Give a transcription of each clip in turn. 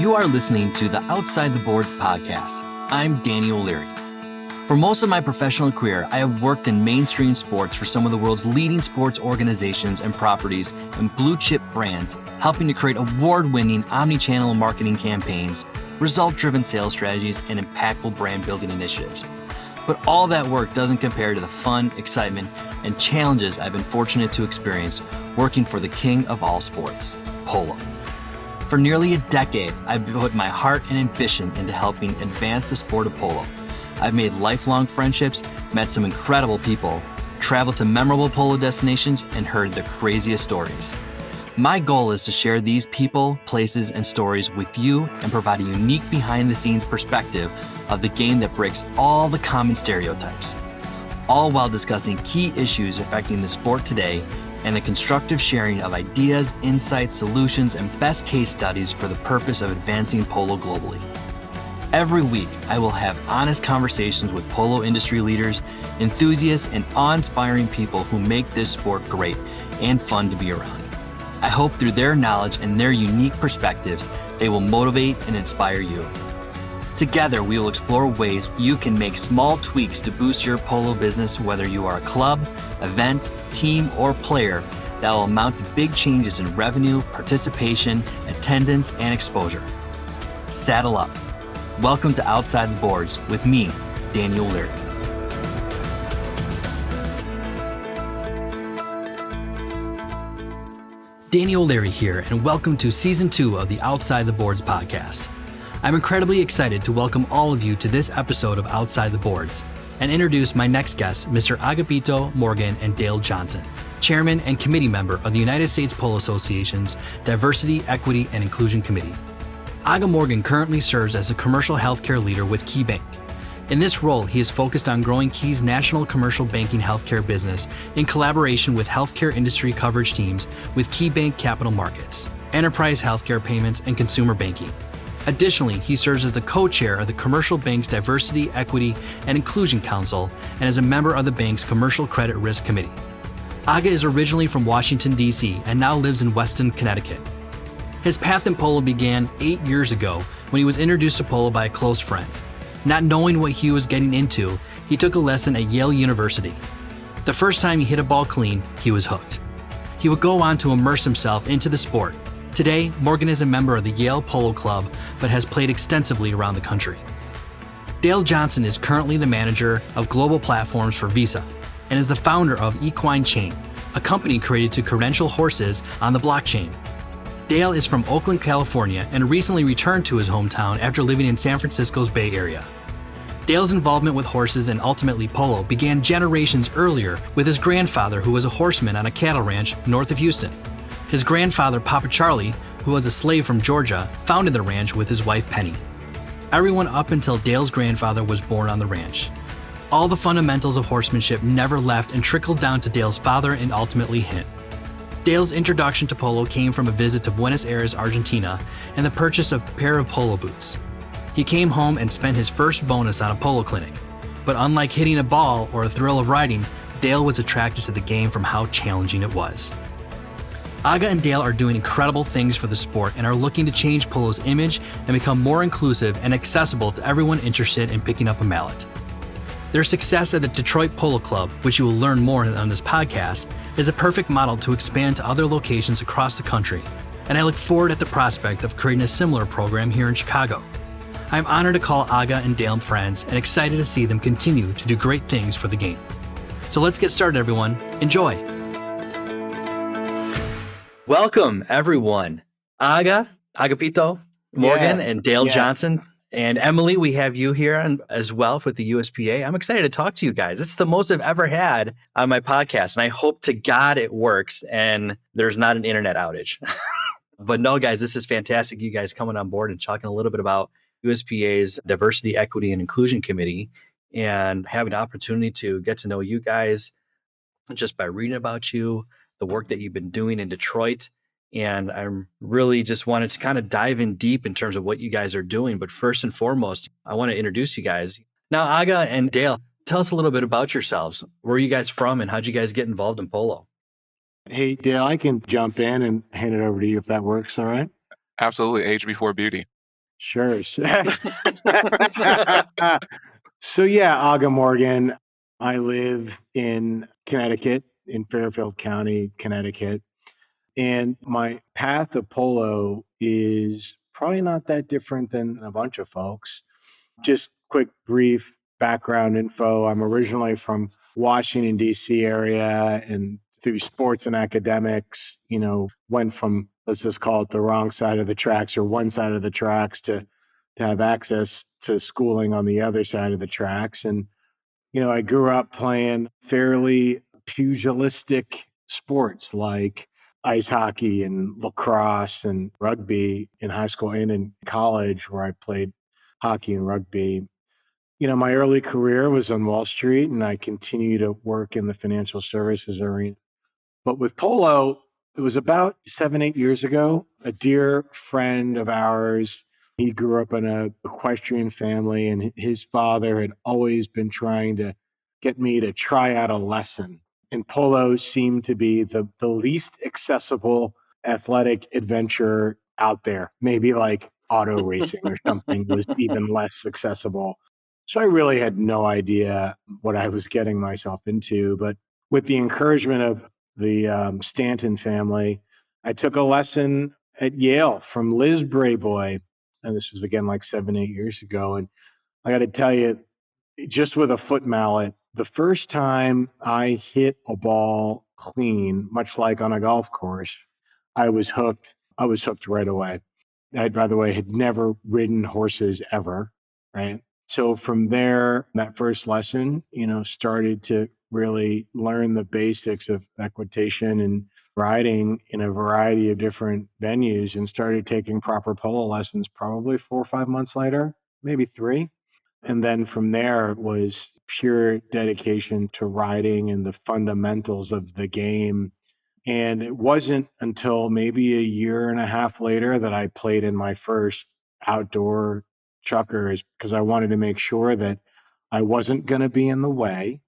You are listening to the Outside the Boards podcast. I'm Danny O'Leary. For most of my professional career, I have worked in mainstream sports for some of the world's leading sports organizations and properties and blue-chip brands, helping to create award-winning omni-channel marketing campaigns, result-driven sales strategies, and impactful brand-building initiatives. But all that work doesn't compare to the fun, excitement, and challenges I've been fortunate to experience working for the king of all sports, polo. For nearly a decade, I've put my heart and ambition into helping advance the sport of polo. I've made lifelong friendships, met some incredible people, traveled to memorable polo destinations, and heard the craziest stories. My goal is to share these people, places, and stories with you and provide a unique behind-the-scenes perspective of the game that breaks all the common stereotypes, all while discussing key issues affecting the sport today and the constructive sharing of ideas, insights, solutions, and best case studies for the purpose of advancing polo globally. Every week, I will have honest conversations with polo industry leaders, enthusiasts, and awe-inspiring people who make this sport great and fun to be around. I hope through their knowledge and their unique perspectives, they will motivate and inspire you. Together, we will explore ways you can make small tweaks to boost your polo business, whether you are a club, event, team, or player, that will amount to big changes in revenue, participation, attendance, and exposure. Saddle up. Welcome to Outside the Boards with me, Danny O'Leary. Danny O'Leary here, and welcome to Season 2 of the Outside the Boards podcast. I'm incredibly excited to welcome all of you to this episode of Outside the Boards and introduce my next guests, Mr. Agapito, Morgan, and Dale Johnson, Chairman and Committee Member of the United States Polo Association's Diversity, Equity, and Inclusion Committee. Aga Morgan currently serves as a commercial healthcare leader with KeyBanc. In this role, he is focused on growing Key's national commercial banking healthcare business in collaboration with healthcare industry coverage teams with KeyBanc Capital Markets, enterprise healthcare payments, and consumer banking. Additionally, he serves as the co-chair of the Commercial Bank's Diversity, Equity, and Inclusion Council and is a member of the bank's Commercial Credit Risk Committee. Aga is originally from Washington, D.C. and now lives in Weston, Connecticut. His path in polo began 8 years ago when he was introduced to polo by a close friend. Not knowing what he was getting into, he took a lesson at Yale University. The first time he hit a ball clean, he was hooked. He would go on to immerse himself into the sport. Today, Morgan is a member of the Yale Polo Club, but has played extensively around the country. Dale Johnson is currently the manager of global platforms for Visa and is the founder of Equine Chain, a company created to credential horses on the blockchain. Dale is from Oakland, California, and recently returned to his hometown after living in San Francisco's Bay Area. Dale's involvement with horses and ultimately polo began generations earlier with his grandfather, who was a horseman on a cattle ranch north of Houston. His grandfather, Papa Charlie, who was a slave from Georgia, founded the ranch with his wife, Penny. Everyone up until Dale's grandfather was born on the ranch. All the fundamentals of horsemanship never left and trickled down to Dale's father and ultimately him. Dale's introduction to polo came from a visit to Buenos Aires, Argentina, and the purchase of a pair of polo boots. He came home and spent his first bonus on a polo clinic. But unlike hitting a ball or the thrill of riding, Dale was attracted to the game from how challenging it was. Aga and Dale are doing incredible things for the sport and are looking to change polo's image and become more inclusive and accessible to everyone interested in picking up a mallet. Their success at the Detroit Polo Club, which you will learn more on this podcast, is a perfect model to expand to other locations across the country, and I look forward at the prospect of creating a similar program here in Chicago. I'm honored to call Aga and Dale friends and excited to see them continue to do great things for the game. So let's get started, everyone. Enjoy. Welcome, everyone. Agapito, Morgan, and Dale Johnson. And Emily, we have you here as well with the USPA. I'm excited to talk to you guys. It's the most I've ever had on my podcast, and I hope to God it works and there's not an internet outage. But no, guys, this is fantastic. You guys coming on board and talking a little bit about USPA's Diversity, Equity, and Inclusion Committee and having an opportunity to get to know you guys just by reading about you, the work that you've been doing in Detroit. And I'm really just wanted to kind of dive in deep in terms of what you guys are doing. But first and foremost, I want to introduce you guys. Now, Aga and Dale, tell us a little bit about yourselves. Where are you guys from and how'd you guys get involved in polo? Hey, Dale, I can jump in and hand it over to you if that works. All right. Absolutely. Age before beauty. Sure. So yeah, Aga Morgan. I live in Connecticut, in Fairfield County, Connecticut. And my path to polo is probably not that different than a bunch of folks. Just quick, brief background info. I'm originally from Washington D.C. area, and through sports and academics, went from, let's just call it, the wrong side of the tracks or one side of the tracks to have access to schooling on the other side of the tracks. And I grew up playing fairly pugilistic sports like ice hockey and lacrosse and rugby in high school and in college, where I played hockey and rugby. My early career was on Wall Street, and I continue to work in the financial services arena. But with polo, it was about 7, 8 years ago. A dear friend of ours, he grew up in a equestrian family, and his father had always been trying to get me to try out a lesson. And polo seemed to be the least accessible athletic adventure out there. Maybe like auto racing or something was even less accessible. So I really had no idea what I was getting myself into. But with the encouragement of the Stanton family, I took a lesson at Yale from Liz Brayboy. And this was again like 7, 8 years ago. And I got to tell you, just with a foot mallet, the first time I hit a ball clean, much like on a golf course, I was hooked. I was hooked right away. I, by the way, had never ridden horses ever, right? So from there, that first lesson, started to really learn the basics of equitation and riding in a variety of different venues, and started taking proper polo lessons probably 4 or 5 months later, maybe 3. And then from there, it was pure dedication to riding and the fundamentals of the game. And it wasn't until maybe a year and a half later that I played in my first outdoor chukkers, because I wanted to make sure that I wasn't going to be in the way,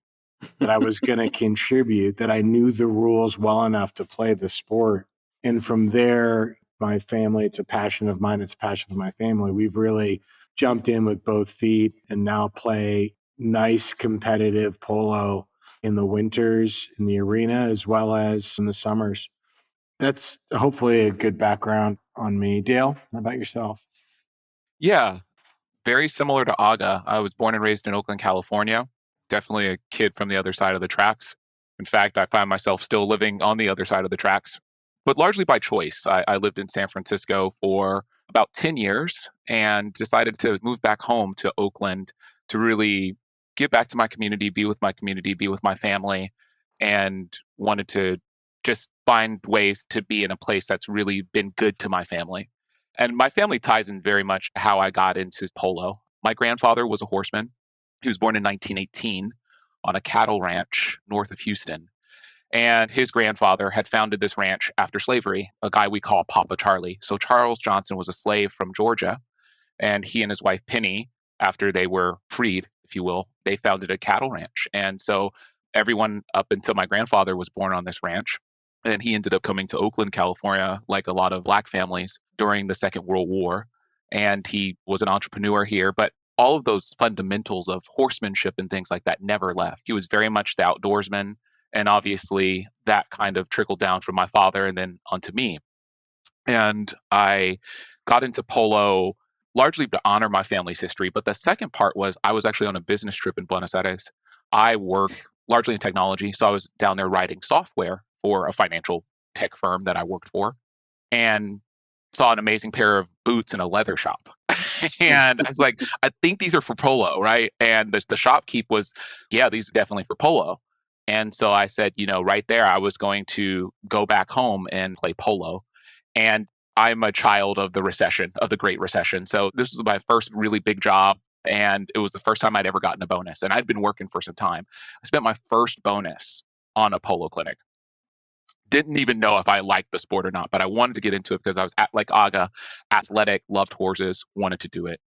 that I was going to contribute, that I knew the rules well enough to play the sport. And from there, my family, it's a passion of mine, it's a passion of my family. We've really jumped in with both feet and now play nice competitive polo in the winters in the arena as well as in the summers. That's hopefully a good background on me. Dale, how about yourself? Yeah, very similar to Aga. I was born and raised in Oakland, California. Definitely a kid from the other side of the tracks. In fact, I find myself still living on the other side of the tracks, but largely by choice. I lived in San Francisco for about 10 years and decided to move back home to Oakland to really give back to my community, be with my family, and wanted to just find ways to be in a place that's really been good to my family. And my family ties in very much how I got into polo. My grandfather was a horseman. He was born in 1918 on a cattle ranch north of Houston. And his grandfather had founded this ranch after slavery, a guy we call Papa Charlie. So Charles Johnson was a slave from Georgia, and he and his wife Penny, after they were freed, if you will, they founded a cattle ranch. And so everyone up until my grandfather was born on this ranch. And he ended up coming to Oakland, California, like a lot of Black families during the Second World War. And he was an entrepreneur here, but all of those fundamentals of horsemanship and things like that never left. He was very much the outdoorsman. And obviously, that kind of trickled down from my father and then onto me. And I got into polo largely to honor my family's history. But the second part was I was actually on a business trip in Buenos Aires. I work largely in technology. So I was down there writing software for a financial tech firm that I worked for, and saw an amazing pair of boots in a leather shop. And I was like, I think these are for polo, right? And the shopkeep was, yeah, these are definitely for polo. And so I said, right there, I was going to go back home and play polo. And I'm a child of the recession, of the Great Recession. So this was my first really big job. And it was the first time I'd ever gotten a bonus. And I'd been working for some time. I spent my first bonus on a polo clinic. Didn't even know if I liked the sport or not, but I wanted to get into it because I was like Aga, athletic, loved horses, wanted to do it.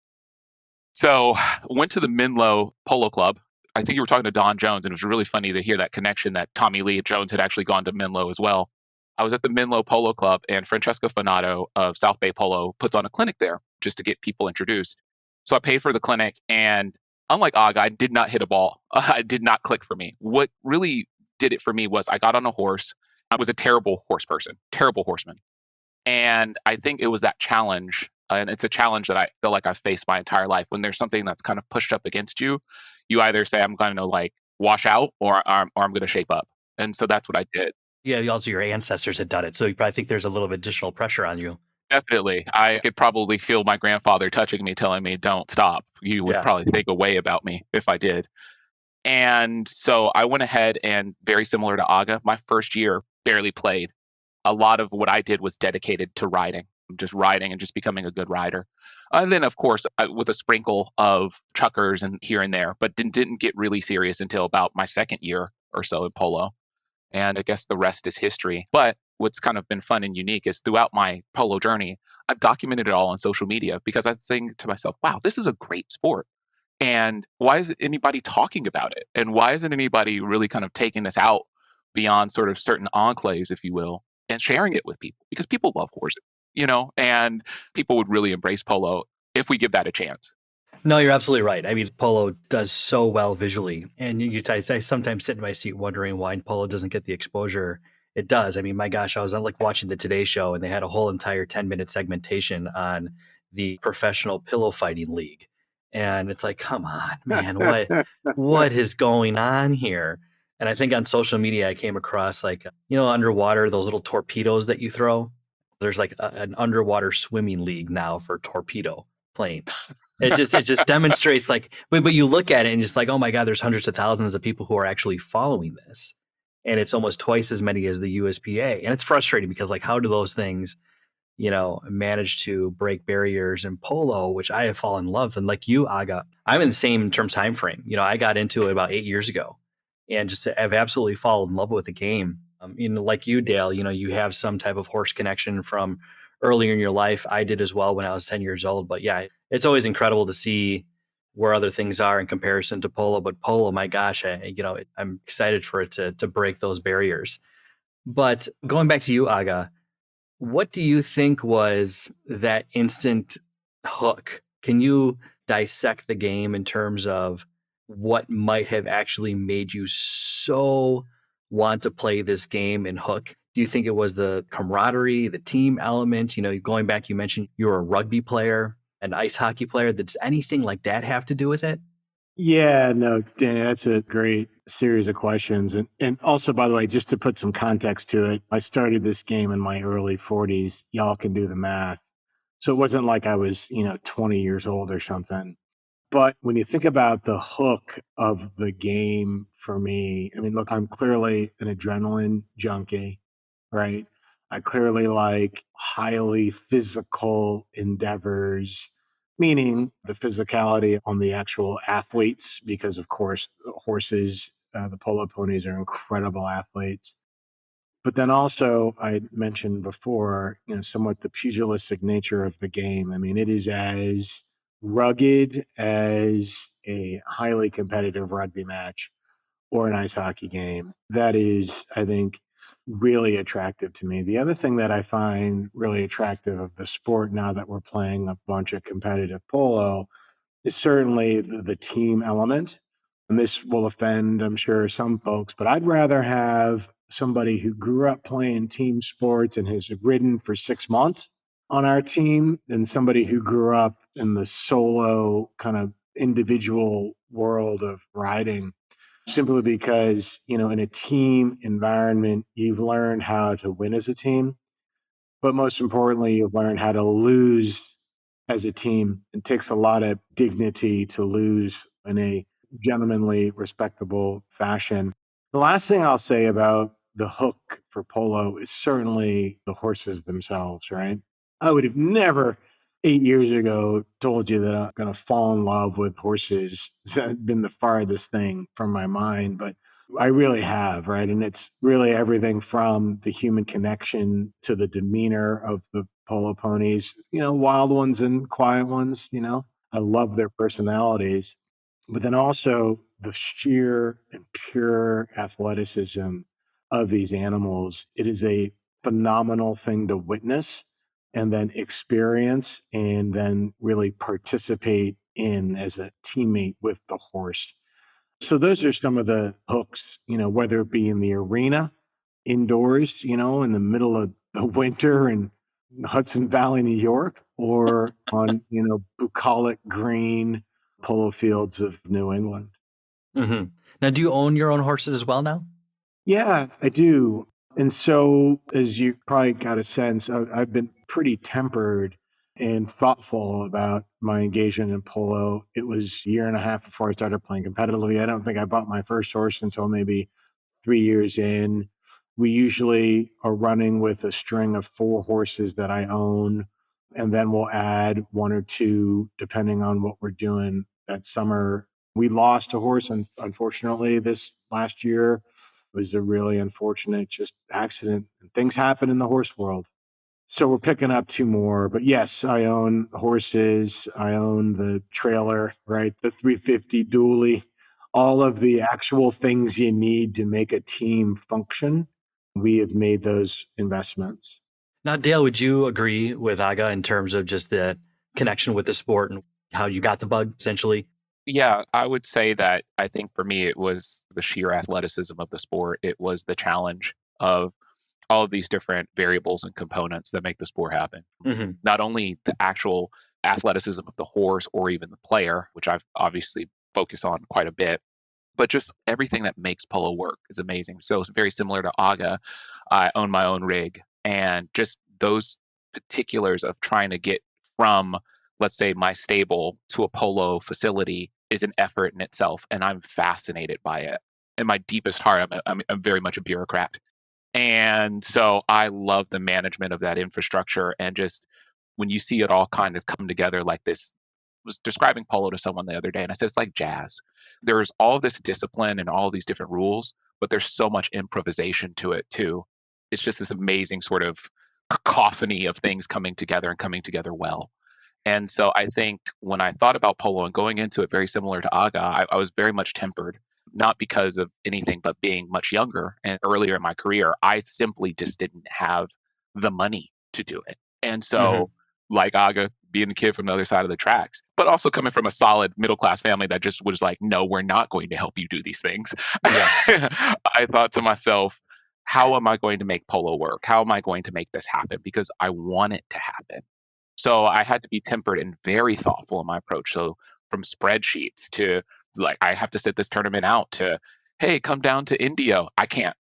So went to the Menlo Polo Club. I think you were talking to Don Jones, and it was really funny to hear that connection that Tommy Lee Jones had actually gone to Menlo as well. I was at the Menlo Polo Club, and Francesca Fanato of South Bay Polo puts on a clinic there just to get people introduced. So I paid for the clinic, and unlike Aga, I did not hit a ball. It did not click for me. What really did it for me was I got on a horse. I was a terrible horse person, terrible horseman. And I think it was that challenge. And it's a challenge that I feel like I've faced my entire life. When there's something that's kind of pushed up against you, you either say, I'm going to like wash out, or I'm going to shape up. And so that's what I did. Yeah, also your ancestors had done it, so you probably think there's a little bit additional pressure on you. Definitely. I could probably feel my grandfather touching me, telling me, don't stop. You would probably think away about me if I did. And so I went ahead and, very similar to Aga, my first year barely played. A lot of what I did was dedicated to riding, just riding and just becoming a good rider. And then, of course, with a sprinkle of chukkers and here and there, but didn't get really serious until about my second year or so in polo. And I guess the rest is history. But what's kind of been fun and unique is throughout my polo journey, I've documented it all on social media because I was saying to myself, wow, this is a great sport. And why isn't anybody talking about it? And why isn't anybody really kind of taking this out beyond sort of certain enclaves, if you will, and sharing it with people? Because people love horses, and people would really embrace polo if we give that a chance. No, you're absolutely right. I mean, polo does so well visually. And I sometimes sit in my seat wondering why polo doesn't get the exposure it does. I mean, my gosh, I was like watching the Today Show, and they had a whole entire 10-minute segmentation on the Professional Pillow Fighting League. And it's like, come on, man, what is going on here? And I think on social media, I came across underwater, those little torpedoes that you throw. There's like an underwater swimming league now for torpedo playing. It just demonstrates but you look at it and just like, oh my God, there's hundreds of thousands of people who are actually following this. And it's almost twice as many as the USPA. And it's frustrating because how do those things, manage to break barriers in polo, which I have fallen in love with. And like you, Aga, I'm in the same time frame. I got into it about 8 years ago and just have absolutely fallen in love with the game. Like you, Dale, you have some type of horse connection from earlier in your life. I did as well when I was 10 years old. But yeah, it's always incredible to see where other things are in comparison to polo. But polo, my gosh, I'm excited for it to break those barriers. But going back to you, Aga, what do you think was that instant hook? Can you dissect the game in terms of what might have actually made you so want to play this game and hook? Do you think it was the camaraderie, the team element? Going back, you mentioned you were a rugby player, an ice hockey player. Does anything like that have to do with it? Yeah, no, Danny, that's a great series of questions. And also, by the way, just to put some context to it, I started this game in my early 40s. Y'all can do the math. So it wasn't like I was, 20 years old or something. But when you think about the hook of the game for me, I mean, look, I'm clearly an adrenaline junkie, right? I clearly like highly physical endeavors, meaning the physicality on the actual athletes, because of course, horses, the polo ponies are incredible athletes. But then also, I mentioned before, somewhat the pugilistic nature of the game. I mean, it is as rugged as a highly competitive rugby match or an ice hockey game. That is, I think, really attractive to me. The other thing that I find really attractive of the sport now that we're playing a bunch of competitive polo is certainly the team element. And this will offend, I'm sure, some folks, but I'd rather have somebody who grew up playing team sports and has ridden for 6 months on our team than somebody who grew up in the solo kind of individual world of riding. Simply because, in a team environment, you've learned how to win as a team, but most importantly, you've learned how to lose as a team. It takes a lot of dignity to lose in a gentlemanly, respectable fashion. The last thing I'll say about the hook for polo is certainly the horses themselves, right? I would have never 8 years ago told you that I'm going to fall in love with horses. That's been the farthest thing from my mind, but I really have, right? And it's really everything from the human connection to the demeanor of the polo ponies, wild ones and quiet ones, I love their personalities, but then also the sheer and pure athleticism of these animals. It is a phenomenal thing to witness. and then experience and then really participate in as a teammate with the horse. So those are some of the hooks, whether it be in the arena, indoors, in the middle of the winter in Hudson Valley, New York, or on, bucolic green polo fields of New England. Mm-hmm. Now, do you own your own horses as well now? Yeah, I do. And so, as you probably got a sense, I've been pretty tempered and thoughtful about my engagement in polo. It was a year and a half before I started playing competitively. I don't think I bought my first horse until maybe 3 years in. We usually are running with a string of 4 horses that I own, and then we'll add 1 or 2 depending on what we're doing that summer. We lost a horse, unfortunately, this last year. It was a really unfortunate just accident. Things happen in the horse world. So we're picking up 2 more. But yes, I own horses. I own the trailer, right? The 350 dually, all of the actual things you need to make a team function. We have made those investments. Now, Dale, would you agree with Aga in terms of just the connection with the sport and how you got the bug, essentially? Yeah, I would say that I think for me, it was the sheer athleticism of the sport. It was the challenge of all of these different variables and components that make the sport happen. Mm-hmm. Not only the actual athleticism of the horse or even the player, which I've obviously focused on quite a bit, but just everything that makes polo work is amazing. So it's very similar to Aga. I own my own rig, and just those particulars of trying to get from, let's say, my stable to a polo facility is an effort in itself, and I'm fascinated by it. In my deepest heart, I'm very much a bureaucrat. And so I love the management of that infrastructure, and just when you see it all kind of come together like this. Was describing polo to someone the other day, and I said it's like jazz. There's all this discipline and all these different rules, but there's so much improvisation to it too. It's just this amazing sort of cacophony of things coming together and coming together well. And so I think when I thought about polo and going into it very similar to Aga, I was very much tempered, not because of anything, but being much younger and earlier in my career, I simply just didn't have the money to do it. And so, like Aga, being a kid from the other side of the tracks, but also coming from a solid middle class family that just was like, no, we're not going to help you do these things. Yeah. I thought to myself, how am I going to make polo work? How am I going to make this happen? Because I want it to happen. So I had to be tempered and very thoughtful in my approach. So from spreadsheets to like, I have to sit this tournament out to, hey, come down to Indio. I can't.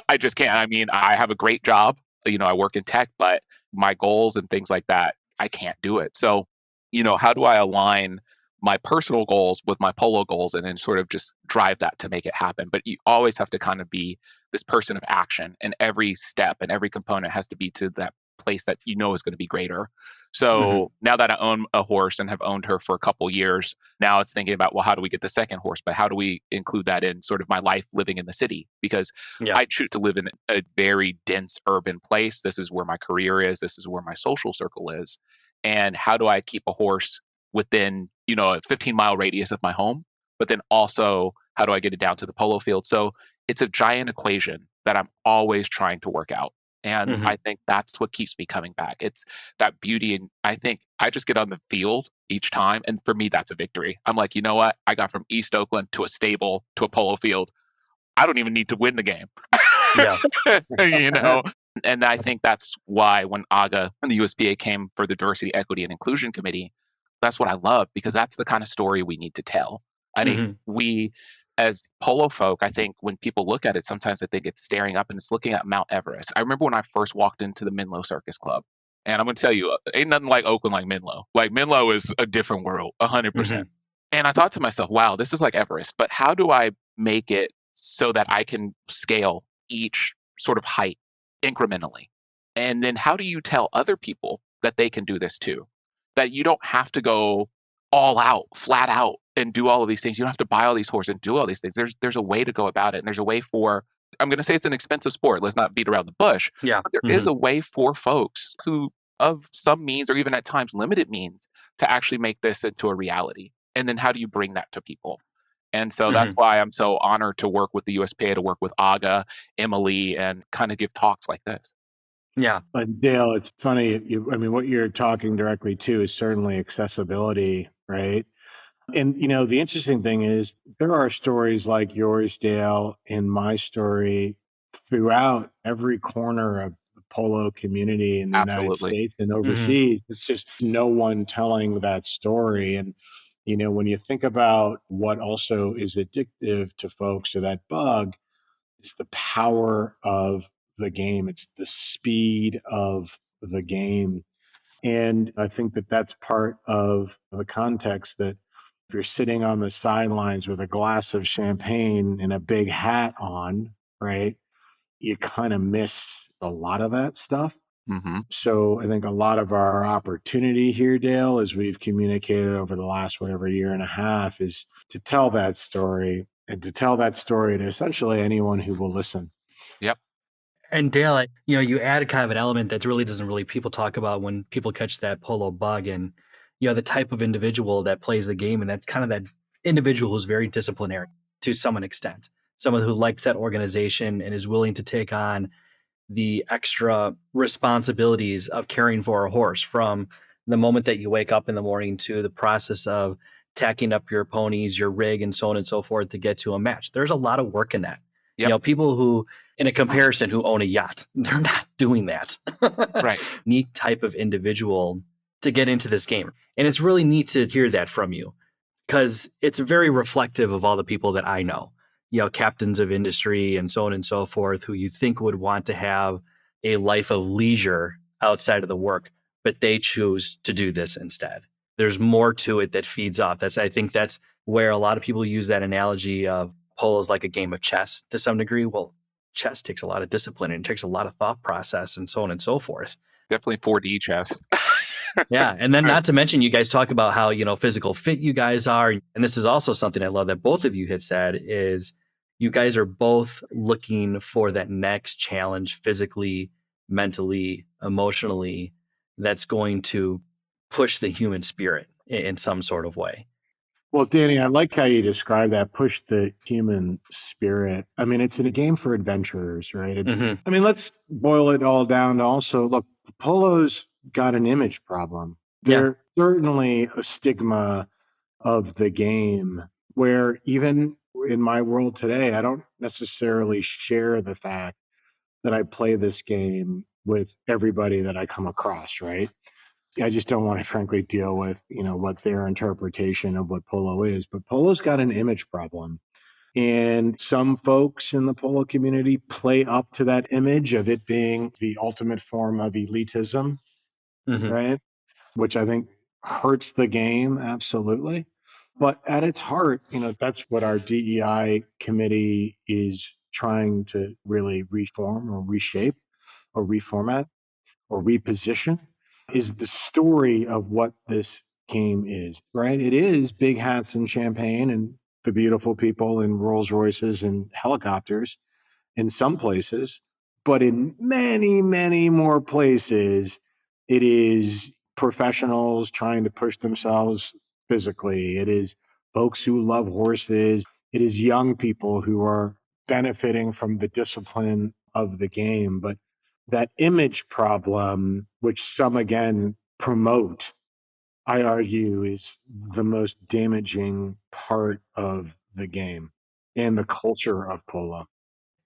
I just can't. I mean, I have a great job. I work in tech, but my goals and things like that, I can't do it. So, how do I align my personal goals with my polo goals and then sort of just drive that to make it happen? But you always have to kind of be this person of action, and every step and every component has to be to that place that is going to be greater. So now that I own a horse and have owned her for a couple years, now it's thinking about, well, how do we get the second horse? But how do we include that in sort of my life living in the city? Because I choose to live in a very dense urban place. This is where my career is. This is where my social circle is. And how do I keep a horse within, a 15-mile radius of my home? But then also, how do I get it down to the polo field? So it's a giant equation that I'm always trying to work out. And I think that's what keeps me coming back. It's that beauty. And I think I just get on the field each time. And for me, that's a victory. I'm like, you know what? I got from East Oakland to a stable to a polo field. I don't even need to win the game. Yeah. And I think that's why when AGA and the USPA came for the Diversity, Equity, and Inclusion Committee, that's what I love, because that's the kind of story we need to tell. I think we, as polo folk, I think when people look at it, sometimes they think it's staring up and it's looking at Mount Everest. I remember when I first walked into the Menlo Circus Club, and I'm going to tell you, ain't nothing like Oakland like Menlo. Like Menlo is a different world, 100%. And I thought to myself, wow, this is like Everest, but how do I make it so that I can scale each sort of height incrementally? And then how do you tell other people that they can do this too? That you don't have to go all out, flat out, and do all of these things. You don't have to buy all these horses and do all these things. There's a way to go about it. And there's a way for, I'm going to say it's an expensive sport. Let's not beat around the bush. Yeah. But there is a way for folks who, of some means or even at times limited means, to actually make this into a reality. And then how do you bring that to people? And so that's why I'm so honored to work with the USPA, to work with AGA, Emily, and kind of give talks like this. Yeah. But Dale, it's funny. What you're talking directly to is certainly accessibility, right? And the interesting thing is there are stories like yours, Dale, and my story throughout every corner of the polo community in the United Absolutely. States and Hmm. overseas. It's just no one telling that story. And when you think about what also is addictive to folks or that bug, it's the power of the game. It's the speed of the game. And I think that that's part of the context that if you're sitting on the sidelines with a glass of champagne and a big hat on, right, you kind of miss a lot of that stuff. Hmm. So I think a lot of our opportunity here, Dale, as we've communicated over the last whatever year and a half, is to tell that story and to tell that story to essentially anyone who will listen. Yep. And Dale, you add kind of an element that really doesn't really people talk about when people catch that polo bug, and the type of individual that plays the game, and that's kind of that individual who's very disciplinary to some extent, someone who likes that organization and is willing to take on the extra responsibilities of caring for a horse from the moment that you wake up in the morning to the process of tacking up your ponies, your rig, and so on and so forth to get to a match. There's a lot of work in that. Yep. People who, in a comparison, who own a yacht, they're not doing that. Right. Neat type of individual to get into this game. And it's really neat to hear that from you because it's very reflective of all the people that I know, captains of industry and so on and so forth, who you think would want to have a life of leisure outside of the work, but they choose to do this instead. There's more to it that feeds off. I think that's where a lot of people use that analogy of polo is like a game of chess to some degree. Well, chess takes a lot of discipline and it takes a lot of thought process and so on and so forth. Definitely 4D chess. Yeah. And then Right. not to mention, you guys talk about how, physical fit you guys are. And this is also something I love that both of you had said is you guys are both looking for that next challenge physically, mentally, emotionally, that's going to push the human spirit in some sort of way. Well, Danny, I like how you describe that push the human spirit. It's in a game for adventurers, right? Mm-hmm. Let's boil it all down to also look, polo's got an image problem. Yeah. There's certainly a stigma of the game where even in my world today, I don't necessarily share the fact that I play this game with everybody that I come across, right? I just don't want to frankly deal with, what their interpretation of what polo is. But polo's got an image problem. And some folks in the polo community play up to that image of it being the ultimate form of elitism, Mm-hmm. right? Which I think hurts the game, absolutely. But at its heart, that's what our DEI committee is trying to really reform or reshape or reformat or reposition is the story of what this game is, right? It is big hats and champagne and the beautiful people in Rolls Royces and helicopters in some places, but in many, many more places, it is professionals trying to push themselves physically. It is folks who love horses. It is young people who are benefiting from the discipline of the game. But that image problem, which some again promote, I argue is the most damaging part of the game and the culture of polo.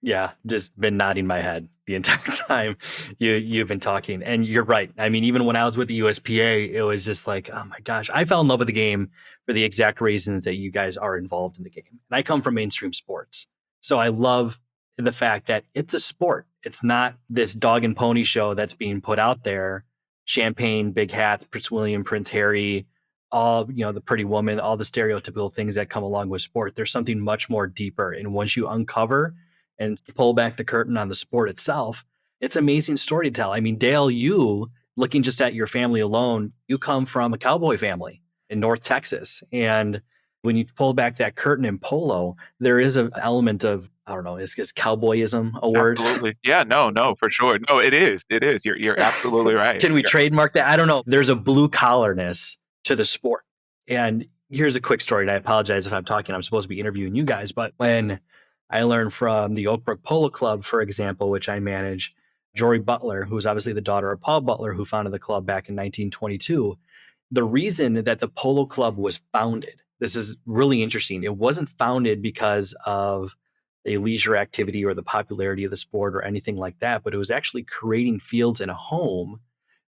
Yeah, just been nodding my head the entire time you've been talking. And you're right. Even when I was with the USPA, it was just like, oh my gosh, I fell in love with the game for the exact reasons that you guys are involved in the game. And I come from mainstream sports. So I love the fact that it's a sport. It's not this dog and pony show that's being put out there. Champagne, big hats, Prince William, Prince Harry, all, the pretty woman, all the stereotypical things that come along with sport. There's something much more deeper. And once you uncover and pull back the curtain on the sport itself, it's amazing story to tell. Dale, you looking just at your family alone, you come from a cowboy family in North Texas. And when you pull back that curtain in polo, there is an element of, I don't know, is cowboyism a word? Absolutely. Yeah, no, for sure. No, it is. It is. You're absolutely right. Can we trademark that? I don't know. There's a blue collarness to the sport. And here's a quick story. And I apologize if I'm talking. I'm supposed to be interviewing you guys. But when I learned from the Oak Brook Polo Club, for example, which I manage, Jory Butler, who was obviously the daughter of Paul Butler, who founded the club back in 1922. The reason that the Polo Club was founded, this is really interesting. It wasn't founded because of a leisure activity or the popularity of the sport or anything like that, but it was actually creating fields in a home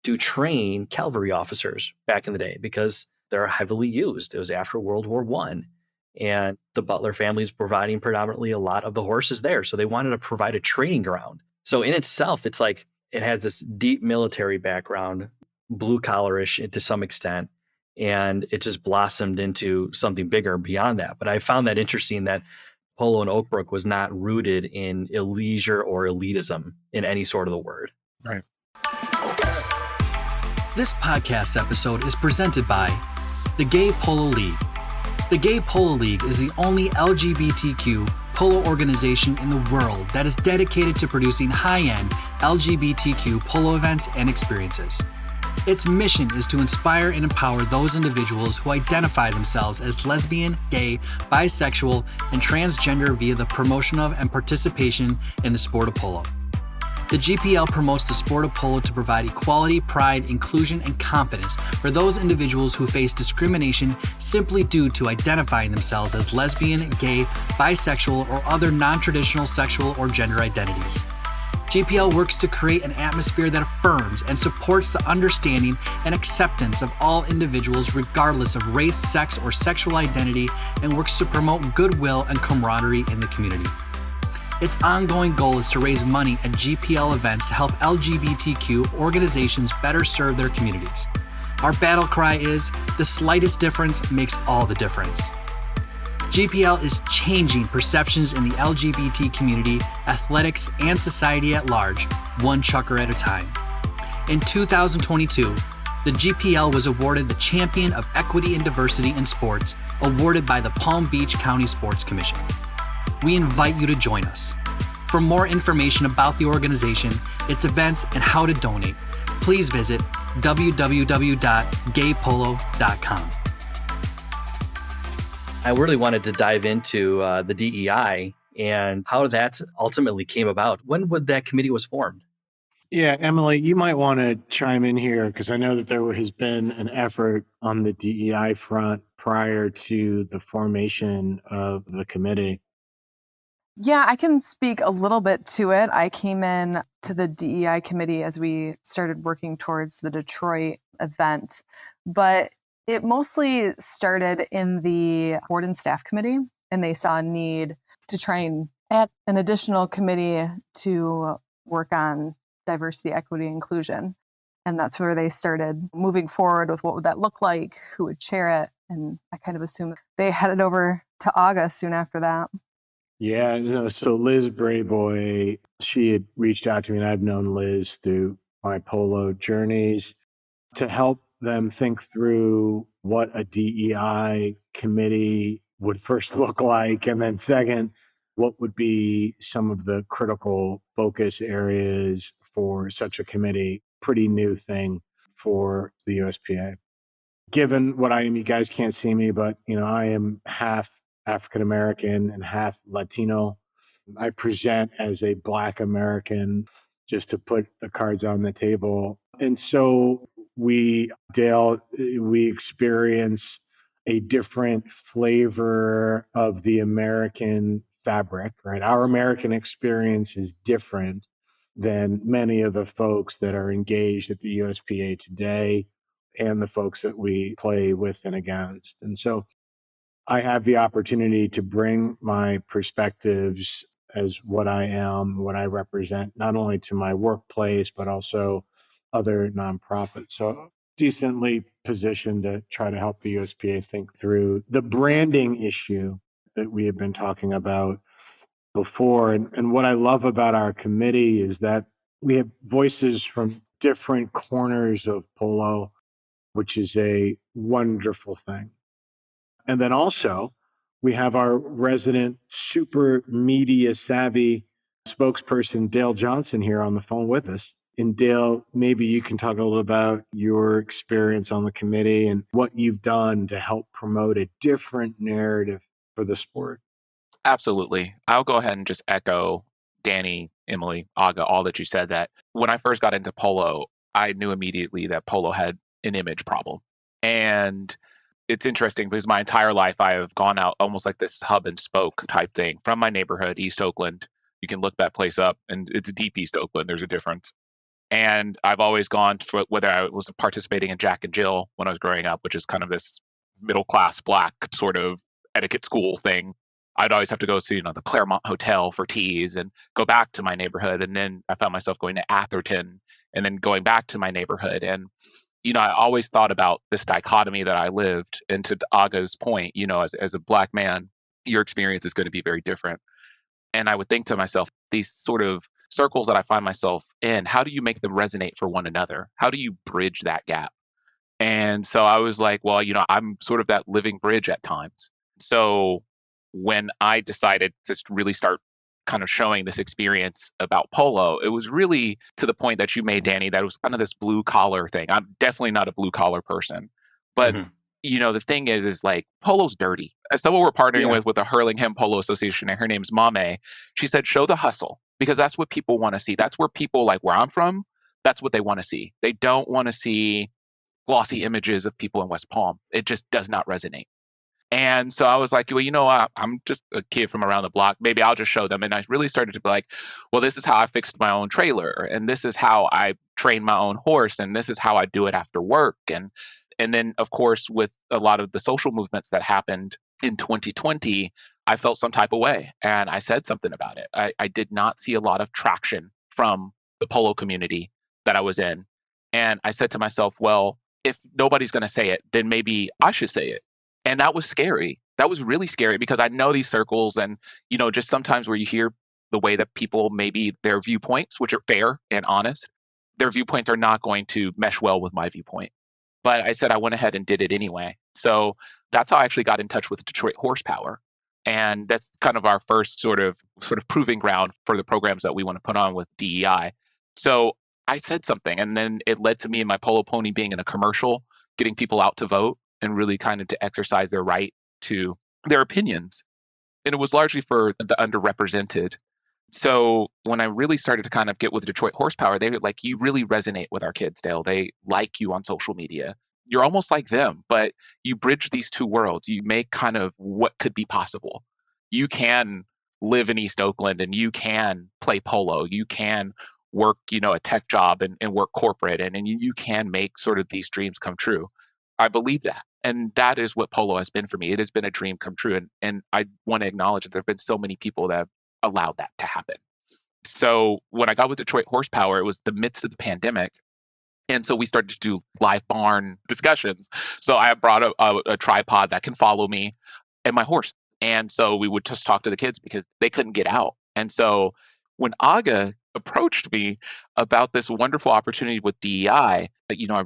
to train cavalry officers back in the day because they're heavily used. It was after World War I. And the Butler family is providing predominantly a lot of the horses there. So they wanted to provide a training ground. So in itself, it's like it has this deep military background, blue collarish to some extent, and it just blossomed into something bigger beyond that. But I found that interesting that Polo in Oakbrook was not rooted in leisure or elitism in any sort of the word. Right. This podcast episode is presented by the Gay Polo League. The Gay Polo League is the only LGBTQ polo organization in the world that is dedicated to producing high-end LGBTQ polo events and experiences. Its mission is to inspire and empower those individuals who identify themselves as lesbian, gay, bisexual, and transgender via the promotion of and participation in the sport of polo. The GPL promotes the sport of polo to provide equality, pride, inclusion, and confidence for those individuals who face discrimination simply due to identifying themselves as lesbian, gay, bisexual, or other non-traditional sexual or gender identities. GPL works to create an atmosphere that affirms and supports the understanding and acceptance of all individuals regardless of race, sex, or sexual identity, and works to promote goodwill and camaraderie in the community. Its ongoing goal is to raise money at GPL events to help LGBTQ organizations better serve their communities. Our battle cry is, the slightest difference makes all the difference. GPL is changing perceptions in the LGBT community, athletics, and society at large, one chucker at a time. In 2022, the GPL was awarded the Champion of Equity and Diversity in Sports, awarded by the Palm Beach County Sports Commission. We invite you to join us. For more information about the organization, its events, and how to donate, please visit www.gaypolo.com. I really wanted to dive into the DEI and how that ultimately came about. When would that committee was formed? Yeah, Emily, you might want to chime in here because I know that there has been an effort on the DEI front prior to the formation of the committee. Yeah, I can speak a little bit to it. I came in to the DEI committee as we started working towards the Detroit event, but it mostly started in the board and staff committee, and they saw a need to try and add an additional committee to work on diversity, equity, inclusion. And that's where they started moving forward with what would that look like, who would chair it, and I kind of assumed they headed over to Aga soon after that. Yeah, no, so Liz Brayboy, she had reached out to me, and I've known Liz through my polo journeys to help them think through what a DEI committee would first look like, and then second, what would be some of the critical focus areas for such a committee. Pretty new thing for the USPA. Given what I am, you guys can't see me, but I am half African American and half Latino. I present as a Black American, just to put the cards on the table. And so Dale, we experience a different flavor of the American fabric, right? Our American experience is different than many of the folks that are engaged at the USPA today and the folks that we play with and against. And so I have the opportunity to bring my perspectives as what I am, what I represent, not only to my workplace, but also other nonprofits. So decently positioned to try to help the USPA think through the branding issue that we have been talking about before. And what I love about our committee is that we have voices from different corners of polo, which is a wonderful thing. And then also, we have our resident super media savvy spokesperson, Dale Johnson, here on the phone with us. And Dale, maybe you can talk a little about your experience on the committee and what you've done to help promote a different narrative for the sport. Absolutely. I'll go ahead and just echo Danny, Emily, Aga, all that you said, that when I first got into polo, I knew immediately that polo had an image problem. And it's interesting because my entire life I have gone out almost like this hub and spoke type thing from my neighborhood, East Oakland. You can look that place up, and it's deep East Oakland. There's a difference. And I've always gone for whether I was participating in Jack and Jill when I was growing up, which is kind of this middle class black sort of etiquette school thing. I'd always have to go to, the Claremont Hotel for teas and go back to my neighborhood. And then I found myself going to Atherton and then going back to my neighborhood. And, I always thought about this dichotomy that I lived. And to Aga's point, as a black man, your experience is going to be very different. And I would think to myself, these sort of circles that I find myself in, how do you make them resonate for one another? How do you bridge that gap? And so I was like, well, I'm sort of that living bridge at times. So when I decided to really start kind of showing this experience about polo, it was really to the point that you made, Danny, that it was kind of this blue collar thing. I'm definitely not a blue collar person, but the thing is like polo's dirty. As someone we're partnering with the Hurlingham Polo Association, and her name's Mame, she said, show the hustle, because that's what people want to see. That's where people, like where I'm from, that's what they want to see. They don't want to see glossy images of people in West Palm. It just does not resonate. And so I was like, well, I'm just a kid from around the block. Maybe I'll just show them. And I really started to be like, well, this is how I fixed my own trailer. And this is how I train my own horse. And this is how I do it after work. And then, of course, with a lot of the social movements that happened in 2020, I felt some type of way. And I said something about it. I did not see a lot of traction from the polo community that I was in. And I said to myself, well, if nobody's going to say it, then maybe I should say it. And that was scary. That was really scary, because I know these circles and, just sometimes where you hear the way that people, maybe their viewpoints, which are fair and honest, their viewpoints are not going to mesh well with my viewpoint. But I said I went ahead and did it anyway. So that's how I actually got in touch with Detroit Horsepower. And that's kind of our first sort of proving ground for the programs that we want to put on with DEI. So I said something, and then it led to me and my polo pony being in a commercial, getting people out to vote and really kind of to exercise their right to their opinions. And it was largely for the underrepresented. So when I really started to kind of get with Detroit Horsepower, they were like, you really resonate with our kids, Dale. They like you on social media. You're almost like them, but you bridge these two worlds. You make kind of what could be possible. You can live in East Oakland and you can play polo. You can work, a tech job and work corporate, and you can make sort of these dreams come true. I believe that. And that is what polo has been for me. It has been a dream come true. And I want to acknowledge that there have been so many people that have allowed that to happen. So when I got with Detroit Horsepower, it was the midst of the pandemic. And so we started to do live barn discussions. So I brought a tripod that can follow me and my horse. And so we would just talk to the kids because they couldn't get out. And so when Aga approached me about this wonderful opportunity with DEI, I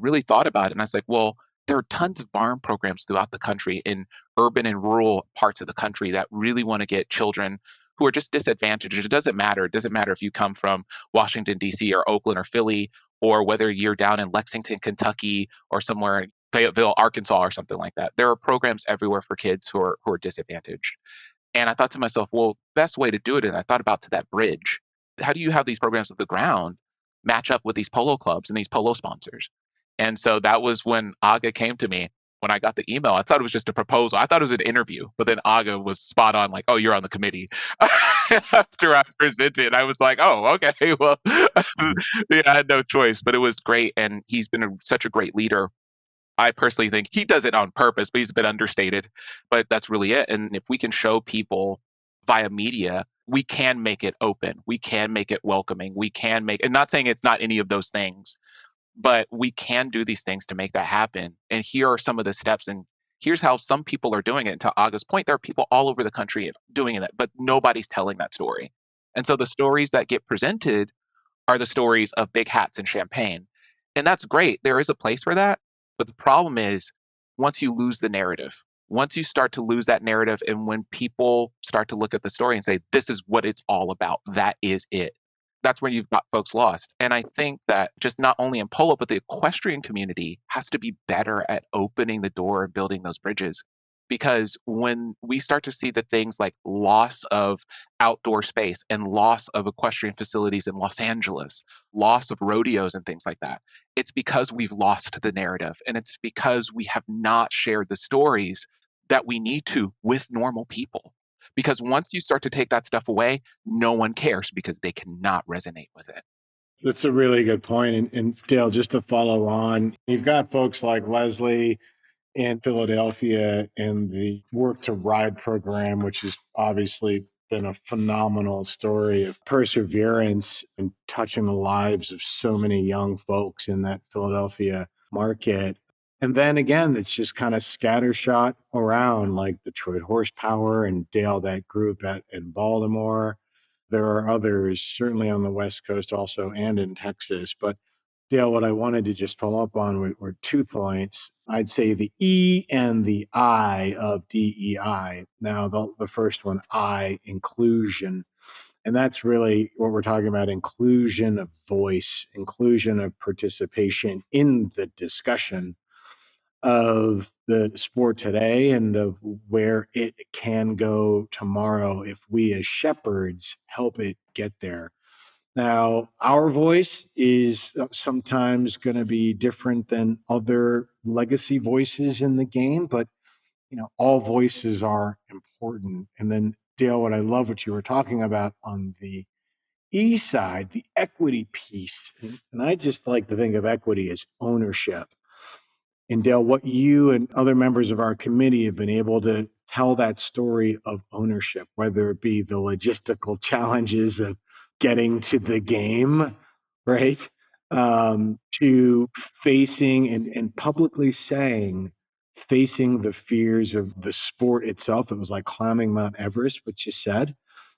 really thought about it. And I was like, well, there are tons of barn programs throughout the country in urban and rural parts of the country that really want to get children who are just disadvantaged. It doesn't matter. It doesn't matter if you come from Washington, D.C. or Oakland or Philly, or whether you're down in Lexington, Kentucky, or somewhere in Fayetteville, Arkansas, or something like that. There are programs everywhere for kids who are disadvantaged. And I thought to myself, well, best way to do it, and I thought about to that bridge. How do you have these programs at the ground match up with these polo clubs and these polo sponsors? And so that was when Aga came to me. When I got the email, I thought it was just a proposal. I thought it was an interview, but then Aga was spot on, like, oh, you're on the committee. After I presented, I was like, oh, okay, well, yeah, I had no choice, but it was great. And he's been such a great leader. I personally think he does it on purpose, but he's a bit understated, but that's really it. And if we can show people via media, we can make it open. We can make it welcoming. We can make, and not saying it's not any of those things, but we can do these things to make that happen. And here are some of the steps. And here's how some people are doing it. And to Aga's point, there are people all over the country doing it, but nobody's telling that story. And so the stories that get presented are the stories of big hats and champagne. And that's great. There is a place for that. But the problem is, once you lose the narrative, once you start to lose that narrative, and when people start to look at the story and say, this is what it's all about, that is it, that's where you've got folks lost. And I think that just not only in polo, but the equestrian community has to be better at opening the door and building those bridges. Because when we start to see the things like loss of outdoor space and loss of equestrian facilities in Los Angeles, loss of rodeos and things like that, it's because we've lost the narrative. And it's because we have not shared the stories that we need to with normal people. Because once you start to take that stuff away, no one cares because they cannot resonate with it. That's a really good point. And Dale, just to follow on, you've got folks like Leslie in Philadelphia and the Work to Ride program, which has obviously been a phenomenal story of perseverance and touching the lives of so many young folks in that Philadelphia market. And then again, it's just kind of scattershot around like Detroit Horsepower and Dale, that group in Baltimore. There are others, certainly on the West Coast also and in Texas. But Dale, what I wanted to just follow up on were 2 points. I'd say the E and the I of DEI. Now, the first one, I, inclusion. And that's really what we're talking about, inclusion of voice, inclusion of participation in the discussion of the sport today and of where it can go tomorrow if we as shepherds help it get there. Now, our voice is sometimes going to be different than other legacy voices in the game, but all voices are important. And then, Dale, what I love what you were talking about on the E side, the equity piece, and I just like to think of equity as ownership. And Dale, what you and other members of our committee have been able to tell that story of ownership, whether it be the logistical challenges of getting to the game, right? To facing and publicly saying, facing the fears of the sport itself. It was like climbing Mount Everest, what you said.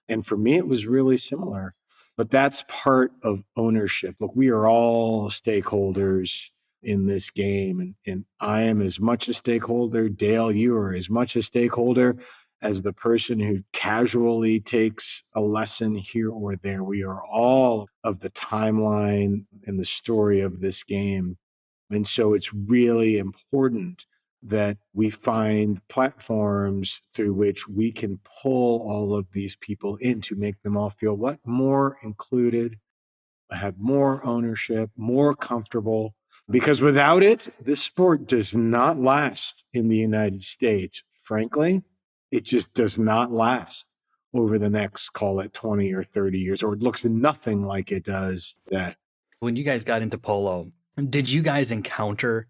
And for me, it was really similar. But that's part of ownership. Look, we are all stakeholders in this game. And I am as much a stakeholder. Dale, you are as much a stakeholder as the person who casually takes a lesson here or there. We are all of the timeline and the story of this game. And so it's really important that we find platforms through which we can pull all of these people in to make them all feel what? More included, have more ownership, more comfortable. Because without it, this sport does not last in the United States. Frankly, it just does not last over the next, call it 20 or 30 years, or it looks nothing like it does that. When you guys got into polo, did you guys encounter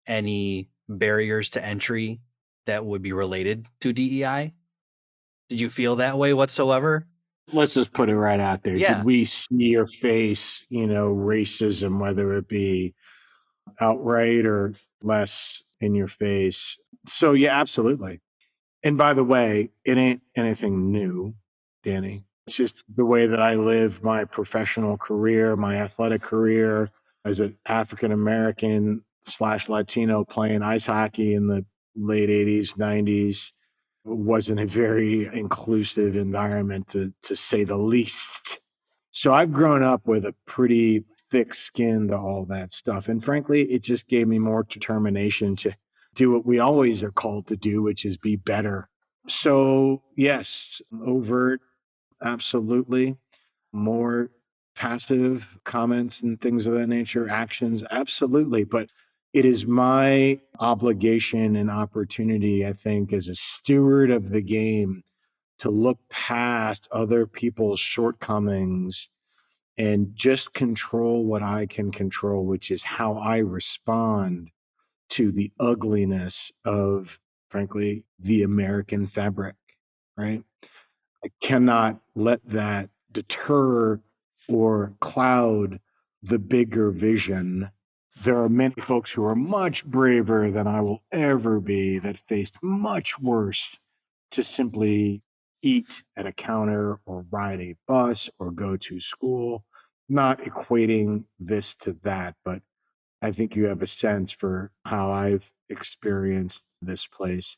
any barriers to entry that would be related to DEI? Did you feel that way whatsoever? Let's just put it right out there. Yeah. Did we see or face, racism, whether it be outright or less in your face? So yeah, absolutely. And by the way, it ain't anything new, Danny. It's just the way that I live my professional career, my athletic career as an African American / Latino playing ice hockey in the late 80s, 90s wasn't a very inclusive environment to say the least. So I've grown up with a pretty thick skin to all that stuff. And frankly, it just gave me more determination to do what we always are called to do, which is be better. So yes, overt, absolutely. More passive comments and things of that nature, actions, absolutely. But it is my obligation and opportunity, I think, as a steward of the game to look past other people's shortcomings and just control what I can control, which is how I respond to the ugliness of, frankly, the American fabric, right? I cannot let that deter or cloud the bigger vision. There are many folks who are much braver than I will ever be that faced much worse to simply eat at a counter or ride a bus or go to school. Not equating this to that, but I think you have a sense for how I've experienced this place.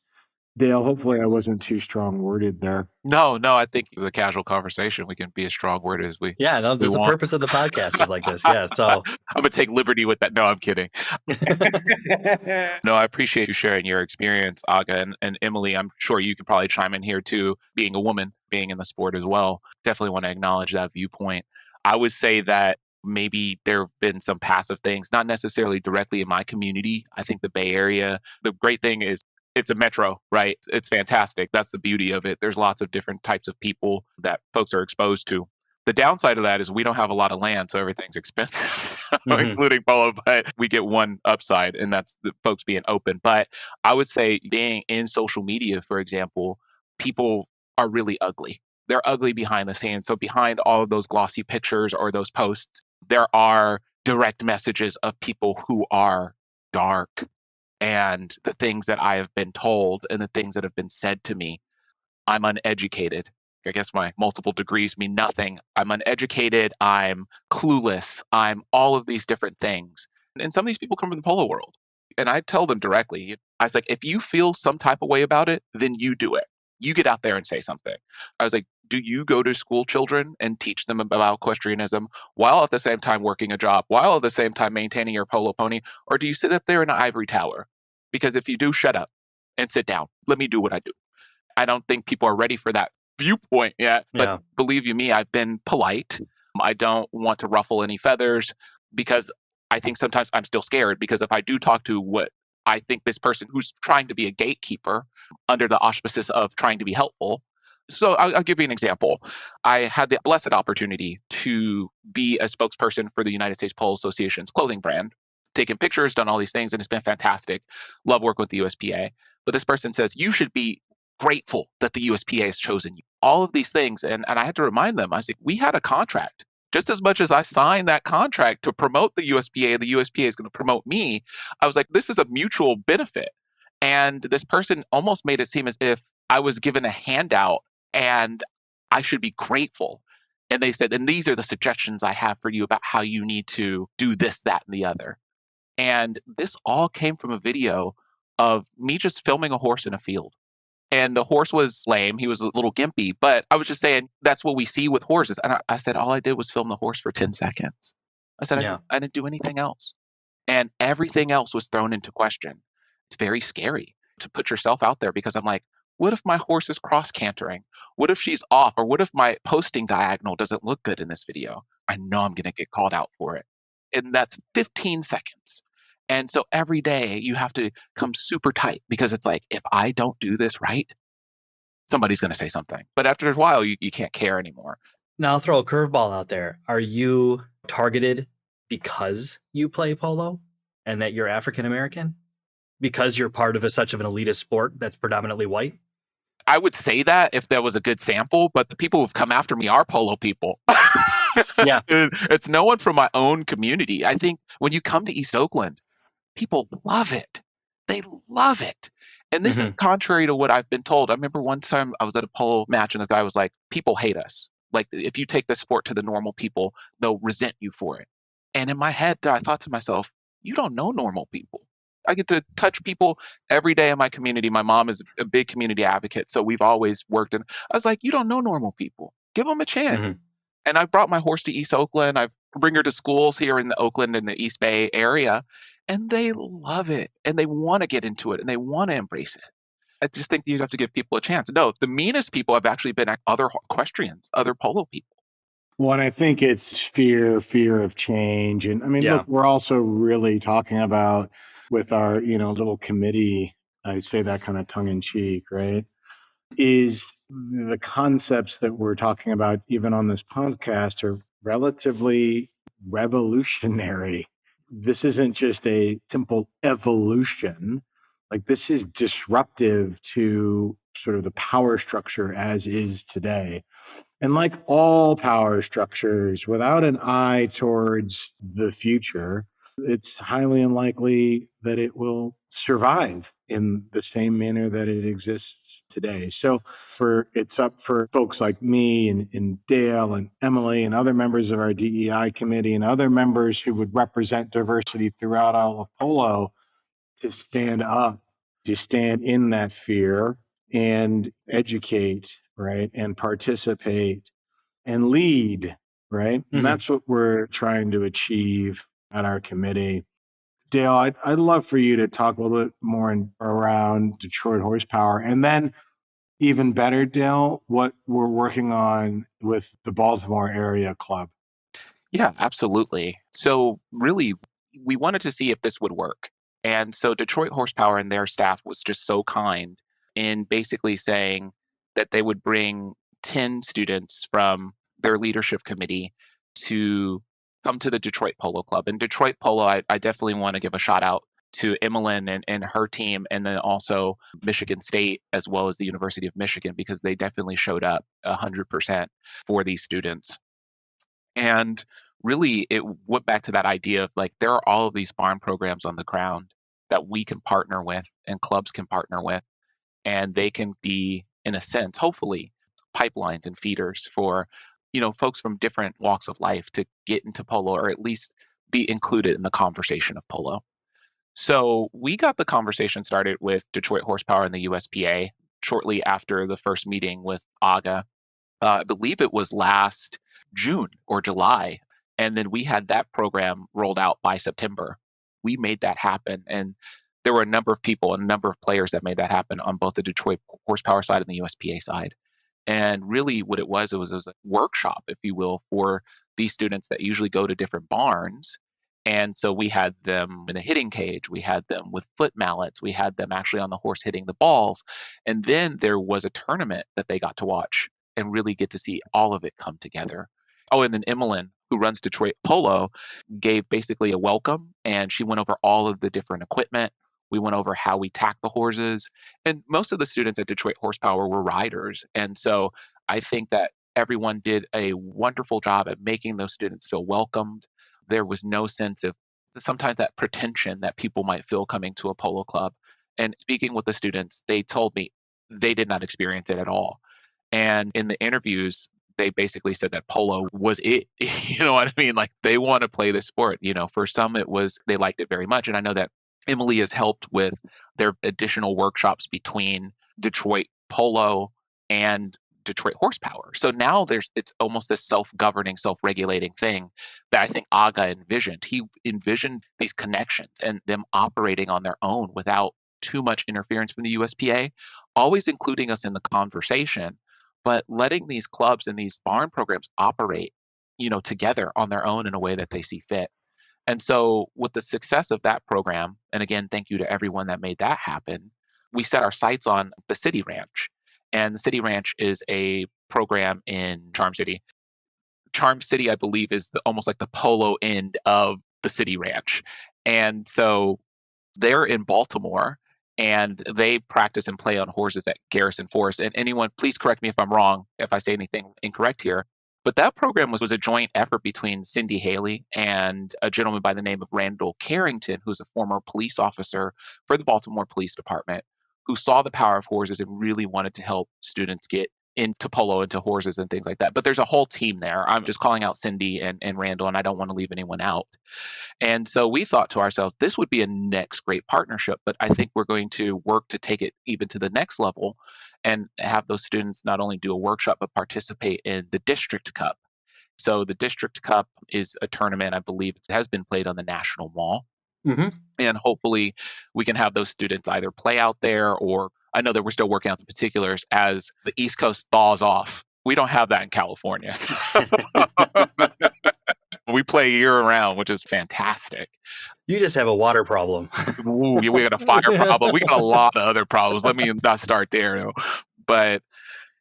Dale, hopefully I wasn't too strong worded there. No, I think it's a casual conversation. We can be as strong worded as we Yeah, no, this is the want. purpose of the podcast is like this. Yeah. So I'm gonna take liberty with that. No, I'm kidding. No, I appreciate you sharing your experience, Aga, and Emily. I'm sure you could probably chime in here too, being a woman, being in the sport as well. Definitely want to acknowledge that viewpoint. I would say that maybe there have been some passive things, not necessarily directly in my community. I think the Bay Area, the great thing is it's a metro, right? It's fantastic. That's the beauty of it. There's lots of different types of people that folks are exposed to. The downside of that is we don't have a lot of land, so everything's expensive, including polo. But we get one upside, and that's the folks being open. But I would say being in social media, for example, people are really ugly. They're ugly behind the scenes. So behind all of those glossy pictures or those posts, there are direct messages of people who are dark. And the things that I have been told and the things that have been said to me, I'm uneducated. I guess my multiple degrees mean nothing. I'm uneducated. I'm clueless. I'm all of these different things. And some of these people come from the polo world. And I tell them directly, I was like, if you feel some type of way about it, then you do it. You get out there and say something. I was like, do you go to school children and teach them about equestrianism while at the same time working a job, while at the same time maintaining your polo pony? Or do you sit up there in an ivory tower? Because if you do, shut up and sit down. Let me do what I do. I don't think people are ready for that viewpoint yet. But yeah. believe you me, I've been polite. I don't want to ruffle any feathers because I think sometimes I'm still scared because if I do talk to what I think this person who's trying to be a gatekeeper under the auspices of trying to be helpful. So I'll give you an example. I had the blessed opportunity to be a spokesperson for the United States Polo Association's clothing brand, taken pictures, done all these things, and it's been fantastic. Love work with the USPA. But this person says, you should be grateful that the USPA has chosen you. All of these things. And I had to remind them, I said, we had a contract. Just as much as I signed that contract to promote the USPA, and the USPA is going to promote me, I was like, this is a mutual benefit. And this person almost made it seem as if I was given a handout and I should be grateful. And they said, and these are the suggestions I have for you about how you need to do this, that, and the other. And this all came from a video of me just filming a horse in a field. And the horse was lame. He was a little gimpy, but I was just saying that's what we see with horses. And I said, all I did was film the horse for 10 seconds. I said, Yeah. I didn't do anything else. And everything else was thrown into question. It's very scary to put yourself out there because I'm like, what if my horse is cross cantering? What if she's off? Or what if my posting diagonal doesn't look good in this video? I know I'm going to get called out for it. And that's 15 seconds. And so every day you have to come super tight because it's like, if I don't do this right, somebody's going to say something. But after a while, you can't care anymore. Now I'll throw a curveball out there. Are you targeted because you play polo and that you're African American? Because you're part of such of an elitist sport that's predominantly white? I would say that if there was a good sample, but the people who've come after me are polo people. Yeah. It's no one from my own community. I think when you come to East Oakland, people love it. They love it. And this is contrary to what I've been told. I remember one time I was at a polo match and the guy was like, people hate us. Like if you take the sport to the normal people, they'll resent you for it. And in my head, I thought to myself, you don't know normal people. I get to touch people every day in my community. My mom is a big community advocate, so we've always worked. And I was like, you don't know normal people. Give them a chance. And I brought my horse to East Oakland. I bring her to schools here in the Oakland and the East Bay area, and they love it. And they want to get into it, and they want to embrace it. I just think you have to give people a chance. No, the meanest people have actually been other equestrians, other polo people. Well, and I think it's fear of change. And I mean, Yeah. look, we're also really talking about with our, little committee, I say that kind of tongue in cheek, right? Is the concepts that we're talking about, even on this podcast, are relatively revolutionary. This isn't just a simple evolution. Like this is disruptive to sort of the power structure as is today. And like all power structures, without an eye towards the future, it's highly unlikely that it will survive in the same manner that it exists today. So it's up for folks like me and Dale and Emily and other members of our DEI committee and other members who would represent diversity throughout all of polo to stand up, to stand in that fear, and educate, right? And participate and lead, right? And that's what we're trying to achieve at our committee. Dale, I'd love for you to talk a little bit more around Detroit horsepower, and then even better, Dale, what we're working on with the Baltimore area club. Yeah, absolutely. So really, we wanted to see if this would work. And so Detroit Horsepower and their staff was just so kind in basically saying that they would bring 10 students from their leadership committee to come to the Detroit Polo Club. And Detroit Polo, I definitely want to give a shout out to Emmeline and her team, and then also Michigan State as well as the University of Michigan, because they definitely showed up 100% for these students. And really, it went back to that idea of like, there are all of these farm programs on the ground that we can partner with and clubs can partner with, and they can be, in a sense, hopefully, pipelines and feeders for, folks from different walks of life to get into polo, or at least be included in the conversation of polo. So we got the conversation started with Detroit Horsepower and the USPA shortly after the first meeting with Aga. I believe it was last June or July. And then we had that program rolled out by September. We made that happen. And there were a number of people and a number of players that made that happen on both the Detroit Horsepower side and the USPA side. And really what it was a workshop, if you will, for these students that usually go to different barns. And so we had them in a hitting cage, we had them with foot mallets, we had them actually on the horse hitting the balls. And then there was a tournament that they got to watch and really get to see all of it come together. Oh, and then Emmeline, who runs Detroit Polo, gave basically a welcome, and she went over all of the different equipment. We went over how we tack the horses, and most of the students at Detroit Horsepower were riders. And so I think that everyone did a wonderful job at making those students feel welcomed. There was no sense of sometimes that pretension that people might feel coming to a polo club. And speaking with the students, they told me they did not experience it at all. And in the interviews, they basically said that polo was it. You know what I mean? Like, they want to play this sport. For some, they liked it very much. And I know that Emily has helped with their additional workshops between Detroit Polo and Detroit Horsepower. So now it's almost this self-governing, self-regulating thing that I think Aga envisioned. He envisioned these connections and them operating on their own without too much interference from the USPA, always including us in the conversation, but letting these clubs and these barn programs operate, together on their own in a way that they see fit. And so with the success of that program, and again, thank you to everyone that made that happen, we set our sights on the City Ranch. And the City Ranch is a program in Charm City. Charm City, I believe, is almost like the polo end of the City Ranch. And so they're in Baltimore, and they practice and play on horses at Garrison Forest. And anyone, please correct me if I'm wrong, if I say anything incorrect here. But that program was a joint effort between Cindy Haley and a gentleman by the name of Randall Carrington, who's a former police officer for the Baltimore Police Department, who saw the power of horses and really wanted to help students get into polo, into horses and things like that. But there's a whole team there. I'm just calling out Cindy and Randall, and I don't want to leave anyone out. And so we thought to ourselves, this would be a next great partnership, but I think we're going to work to take it even to the next level and have those students not only do a workshop, but participate in the District Cup. So the District Cup is a tournament, I believe it has been played on the National Mall. Mm-hmm. And hopefully we can have those students either play out there, or I know that we're still working out the particulars as the East Coast thaws off. We don't have that in California. We play year round, which is fantastic. You just have a water problem. Ooh, we got a fire problem. We got a lot of other problems. Let me not start there. But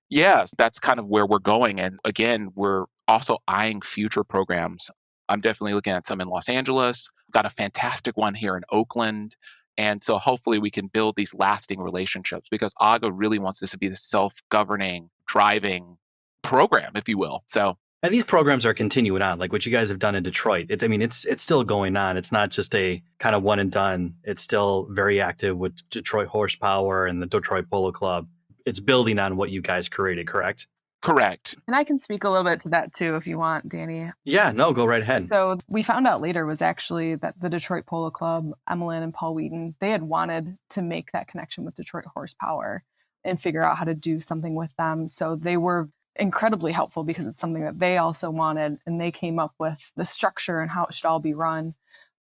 yeah, that's kind of where we're going. And again, we're also eyeing future programs. I'm definitely looking at some in Los Angeles. Got a fantastic one here in Oakland. And so hopefully we can build these lasting relationships, because Aga really wants this to be the self-governing, driving program, if you will. So. And these programs are continuing on, like what you guys have done in Detroit. It's still going on. It's not just a kind of one and done. It's still very active with Detroit Horsepower and the Detroit Polo Club. It's building on what you guys created, correct? Correct. And I can speak a little bit to that too, if you want, Danny. Yeah, no, go right ahead. So we found out later was actually that the Detroit Polo Club, Emmeline and Paul Wheaton, they had wanted to make that connection with Detroit Horsepower. and figure out how to do something with them. So they were incredibly helpful because it's something that they also wanted, and they came up with the structure and how it should all be run.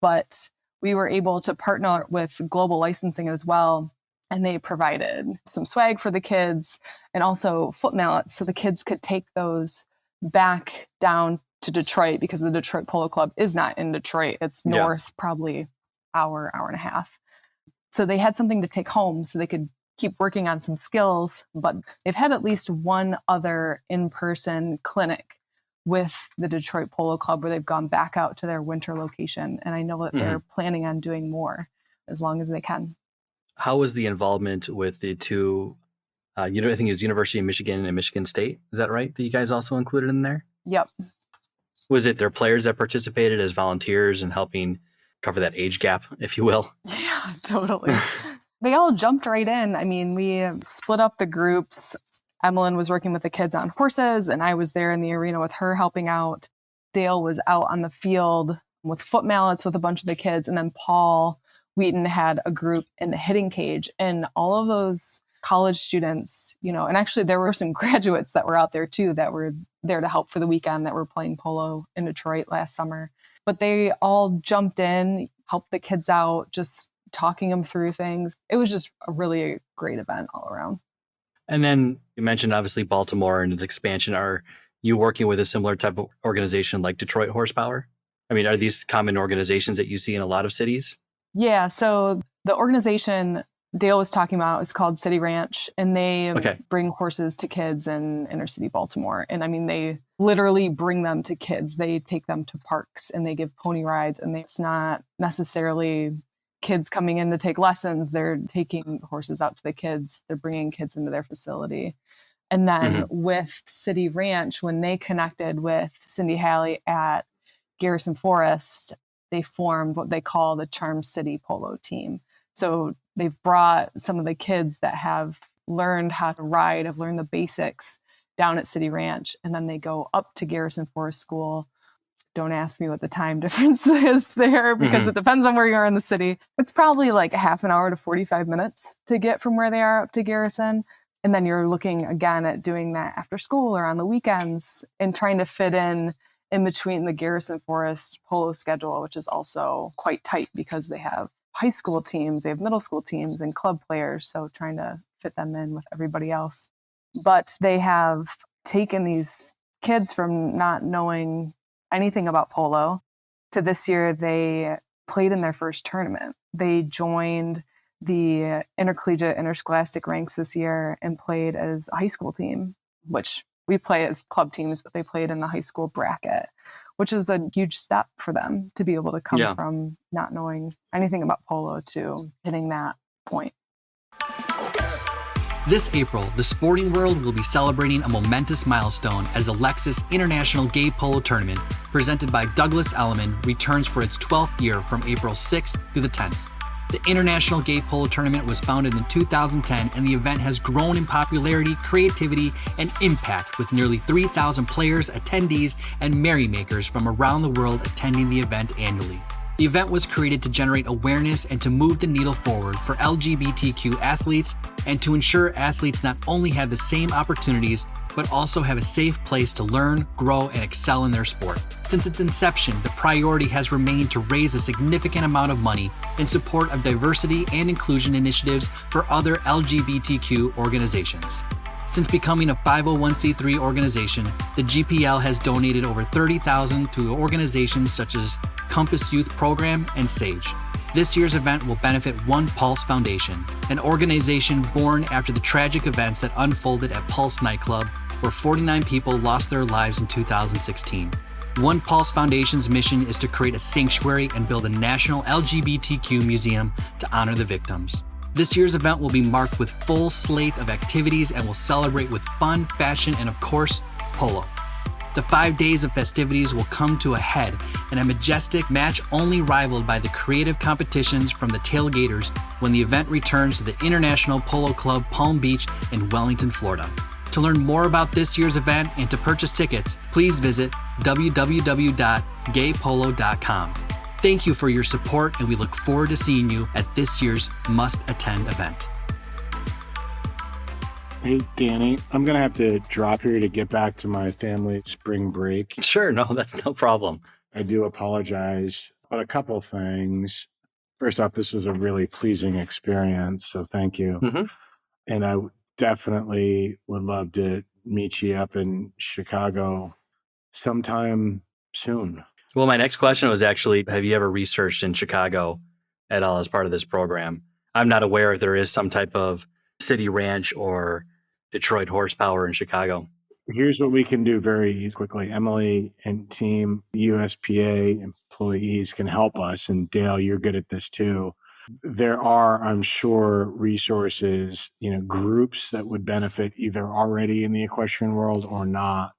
But we were able to partner with Global Licensing as well, and they provided some swag for the kids and also foot mallets so the kids could take those back down to Detroit, because the Detroit Polo Club is not in Detroit. It's north, probably hour and a half. So they had something to take home so they could keep working on some skills, but they've had at least one other in-person clinic with the Detroit Polo Club where they've gone back out to their winter location. And I know that they're planning on doing more as long as they can. How was the involvement with the two, I think it was University of Michigan and Michigan State? Is that right? That you guys also included in there? Yep. Was it their players that participated as volunteers and helping cover that age gap, if you will? Yeah, totally. They all jumped right in. I mean, we split up the groups. Emmeline was working with the kids on horses, and I was there in the arena with her helping out. Dale was out on the field with foot mallets with a bunch of the kids. And then Paul Wheaton had a group in the hitting cage. And all of those college students, and actually there were some graduates that were out there too that were there to help for the weekend that were playing polo in Detroit last summer. But they all jumped in, helped the kids out, just talking them through things. It was just a really great event all around. And then you mentioned obviously Baltimore and its expansion. Are you working with a similar type of organization like Detroit Horsepower? I mean, are these common organizations that you see in a lot of cities? Yeah. So the organization Dale was talking about is called City Ranch, and they bring horses to kids in inner city Baltimore. And I mean, they literally bring them to kids. They take them to parks and they give pony rides, and it's not necessarily kids coming in to take lessons. They're taking horses out to the kids. They're bringing kids into their facility. And then with City Ranch, when they connected with Cindy Halley at Garrison Forest, they formed what they call the Charm City Polo Team. So they've brought some of the kids that have learned how to ride, have learned the basics down at City Ranch, and then they go up to Garrison Forest School. Don't ask me what the time difference is there, because it depends on where you are in the city. It's probably like a half an hour to 45 minutes to get from where they are up to Garrison. And then you're looking again at doing that after school or on the weekends and trying to fit in between the Garrison Forest polo schedule, which is also quite tight because they have high school teams, they have middle school teams and club players. So trying to fit them in with everybody else. But they have taken these kids from not knowing anything about polo to this year they played in their first tournament. They joined the intercollegiate interscholastic ranks this year and played as a high school team, which we play as club teams, but they played in the high school bracket, which is a huge step for them to be able to come from not knowing anything about polo to hitting that point. This April, the sporting world will be celebrating a momentous milestone as the Lexus International Gay Polo Tournament, presented by Douglas Elliman, returns for its 12th year from April 6th through the 10th. The International Gay Polo Tournament was founded in 2010, and the event has grown in popularity, creativity, and impact, with nearly 3,000 players, attendees, and merrymakers from around the world attending the event annually. The event was created to generate awareness and to move the needle forward for LGBTQ athletes, and to ensure athletes not only have the same opportunities, but also have a safe place to learn, grow, and excel in their sport. Since its inception, the priority has remained to raise a significant amount of money in support of diversity and inclusion initiatives for other LGBTQ organizations. Since becoming a 501c3 organization, the GPL has donated over $30,000 to organizations such as Compass Youth Program and SAGE. This year's event will benefit One Pulse Foundation, an organization born after the tragic events that unfolded at Pulse nightclub, where 49 people lost their lives in 2016. One Pulse Foundation's mission is to create a sanctuary and build a national LGBTQ museum to honor the victims. This year's event will be marked with full slate of activities and will celebrate with fun, fashion, and of course, polo. The 5 days of festivities will come to a head in a majestic match only rivaled by the creative competitions from the tailgaters when the event returns to the International Polo Club Palm Beach in Wellington, Florida. To learn more about this year's event and to purchase tickets, please visit www.gaypolo.com. Thank you for your support, and we look forward to seeing you at this year's must-attend event. Hey, Danny, I'm going to have to drop here to get back to my family spring break. Sure, no, that's no problem. I do apologize, but a couple things. First off, this was a really pleasing experience, so thank you. Mm-hmm. And I definitely would love to meet you up in Chicago sometime soon. Well, my next question was actually, have you ever researched in Chicago at all as part of this program? I'm not aware if there is some type of city ranch or Detroit horsepower in Chicago. Here's what we can do very quickly. Emily and team USPA employees can help us. And Dale, you're good at this too. There are, I'm sure, resources, groups that would benefit either already in the equestrian world or not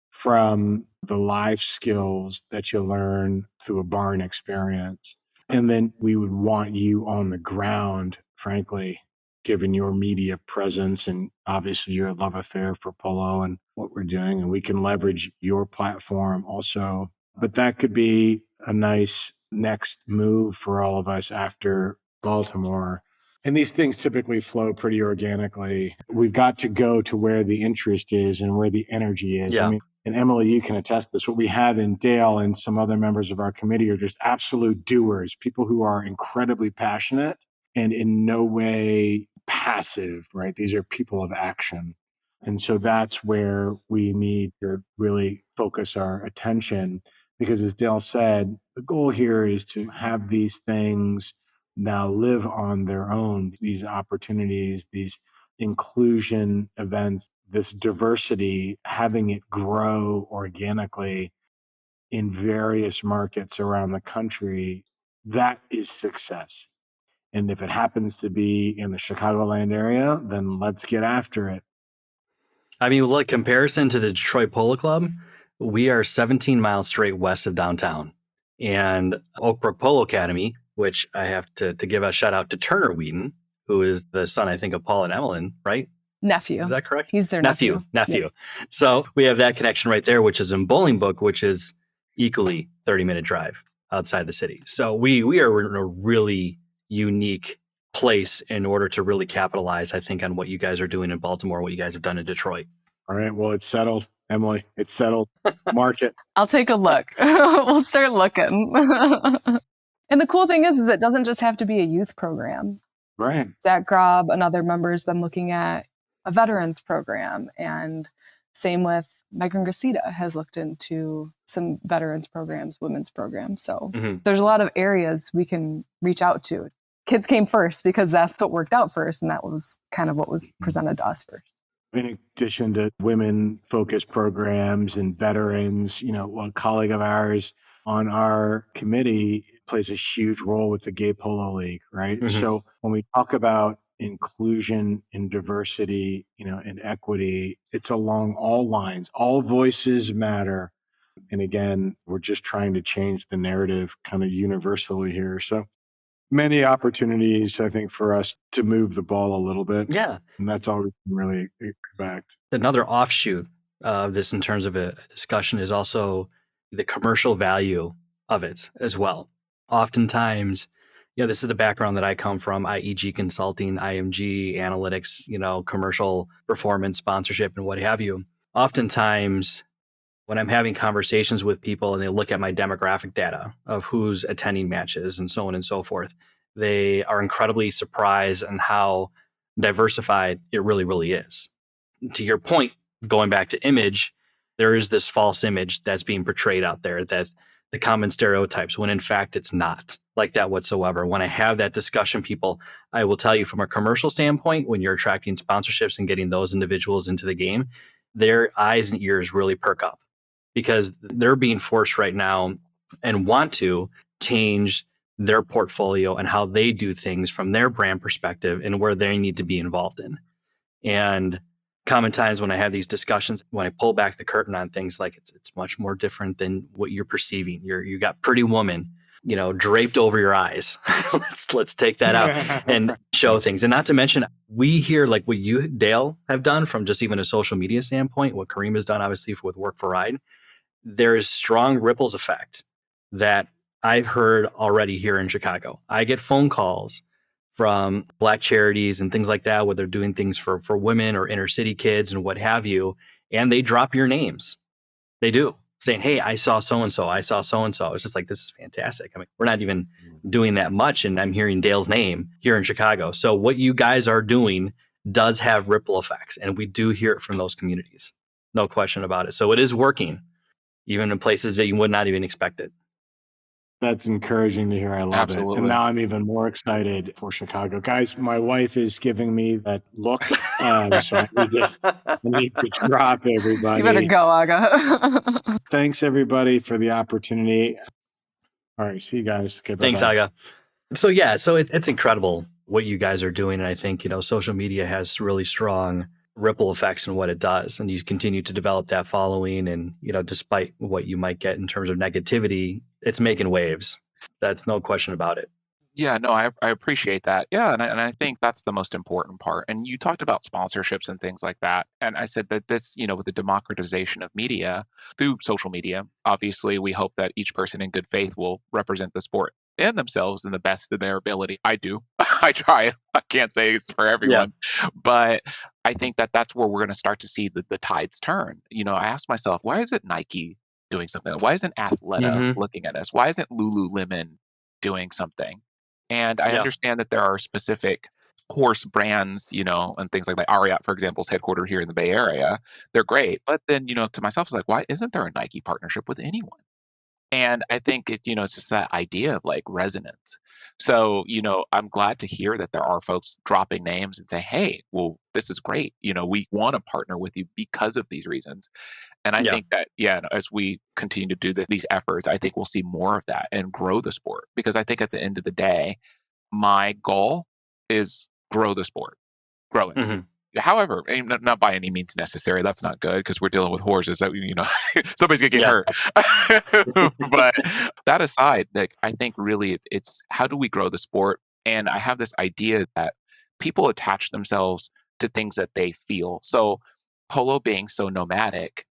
from the life skills that you learn through a barn experience. And then we would want you on the ground, frankly, given your media presence and obviously your love affair for polo and what we're doing. And we can leverage your platform also. But that could be a nice next move for all of us after Baltimore. And these things typically flow pretty organically. We've got to go to where the interest is and where the energy is. Yeah. I mean, and Emily, you can attest this. What we have in Dale and some other members of our committee are just absolute doers, people who are incredibly passionate and in no way passive, right? These are people of action. And so that's where we need to really focus our attention because, as Dale said, the goal here is to have these things now live on their own, these opportunities, these inclusion events, this diversity, having it grow organically in various markets around the country, that is success. And if it happens to be in the Chicagoland area, then let's get after it. I mean, look, comparison to the Detroit Polo Club, we are 17 miles straight west of downtown. And Oak Brook Polo Academy, which I have to give a shout out to Turner Wheaton, who is the son, I think, of Paul and Emmeline, right? Nephew. Is that correct? He's their nephew. Yeah. So we have that connection right there, which is in Bolingbrook, which is equally 30-minute drive outside the city. So we are in a really unique place in order to really capitalize, I think, on what you guys are doing in Baltimore, what you guys have done in Detroit. All right. Well, it's settled, Emily. It's settled. Market. I'll take a look. We'll start looking. And the cool thing is it doesn't just have to be a youth program. Right. Zach Grob, another member, has been looking at a veterans program. And same with Megan Gracita has looked into some veterans programs, women's programs. So there's a lot of areas we can reach out to. Kids came first because that's what worked out first. And that was kind of what was presented to us first. In addition to women-focused programs and veterans, one colleague of ours on our committee plays a huge role with the Gay Polo League, right? So when we talk about inclusion and diversity, and equity, it's along all lines. All voices matter. And again, we're just trying to change the narrative kind of universally here. So many opportunities, I think, for us to move the ball a little bit. Yeah. And that's all we can really expect. Another offshoot of this in terms of a discussion is also the commercial value of it as well. Oftentimes, this is the background that I come from, IEG Consulting, IMG, analytics, commercial performance, sponsorship, and what have you. Oftentimes, when I'm having conversations with people and they look at my demographic data of who's attending matches and so on and so forth, they are incredibly surprised on how diversified it really, really is. To your point, going back to image, there is this false image that's being portrayed out there that the common stereotypes, when in fact it's not like that whatsoever. When I have that discussion, people, I will tell you from a commercial standpoint, when you're attracting sponsorships and getting those individuals into the game, their eyes and ears really perk up because they're being forced right now and want to change their portfolio and how they do things from their brand perspective and where they need to be involved in. And common times when I have these discussions, when I pull back the curtain on things like it's much more different than what you're perceiving. You got pretty woman, draped over your eyes. let's take that out and show things. And not to mention, we hear like what you, Dale, have done from just even a social media standpoint, what Kareem has done, obviously, with Work for Ride. There is strong ripples effect that I've heard already here in Chicago. I get phone calls from Black charities and things like that, where they're doing things for women or inner city kids and what have you. And they drop your names. They do, saying, hey, I saw so-and-so. I saw so-and-so. It's just like, this is fantastic. I mean, we're not even doing that much. And I'm hearing Dale's name here in Chicago. So what you guys are doing does have ripple effects. And we do hear it from those communities. No question about it. So it is working, even in places that you would not even expect it. That's encouraging to hear. I love it. Absolutely. And now I'm even more excited for Chicago. Guys, my wife is giving me that look. So I need to drop everybody. You better go, Aga. Thanks, everybody, for the opportunity. All right. See you guys. Okay, Thanks, Aga. So it's incredible what you guys are doing. And I think, social media has really strong ripple effects in what it does. And you continue to develop that following. And, despite what you might get in terms of negativity, it's making waves. That's no question about it. Yeah, no, I appreciate that. Yeah, and I think that's the most important part. And you talked about sponsorships and things like that. And I said that this, with the democratization of media through social media, obviously we hope that each person in good faith will represent the sport and themselves in the best of their ability. I do. I try. I can't say it's for everyone. Yeah. But I think that that's where we're going to start to see the tides turn. I asked myself, why isn't Nike doing something? Why isn't Athleta looking at us? Why isn't Lululemon doing something? And I understand that there are specific horse brands, and things like that. Ariat, for example, is headquartered here in the Bay Area. They're great. But then, to myself, it's like, why isn't there a Nike partnership with anyone? And I think it's just that idea of like resonance. So, I'm glad to hear that there are folks dropping names and say, hey, well, this is great. We want to partner with you because of these reasons. And I think that, as we continue to do these efforts, I think we'll see more of that and grow the sport. Because I think at the end of the day, my goal is grow the sport, grow it. Mm-hmm. However, not by any means necessary. That's not good because we're dealing with horses that, somebody's going to get hurt. But that aside, I think really it's how do we grow the sport? And I have this idea that people attach themselves to things that they feel. So polo being so nomadic,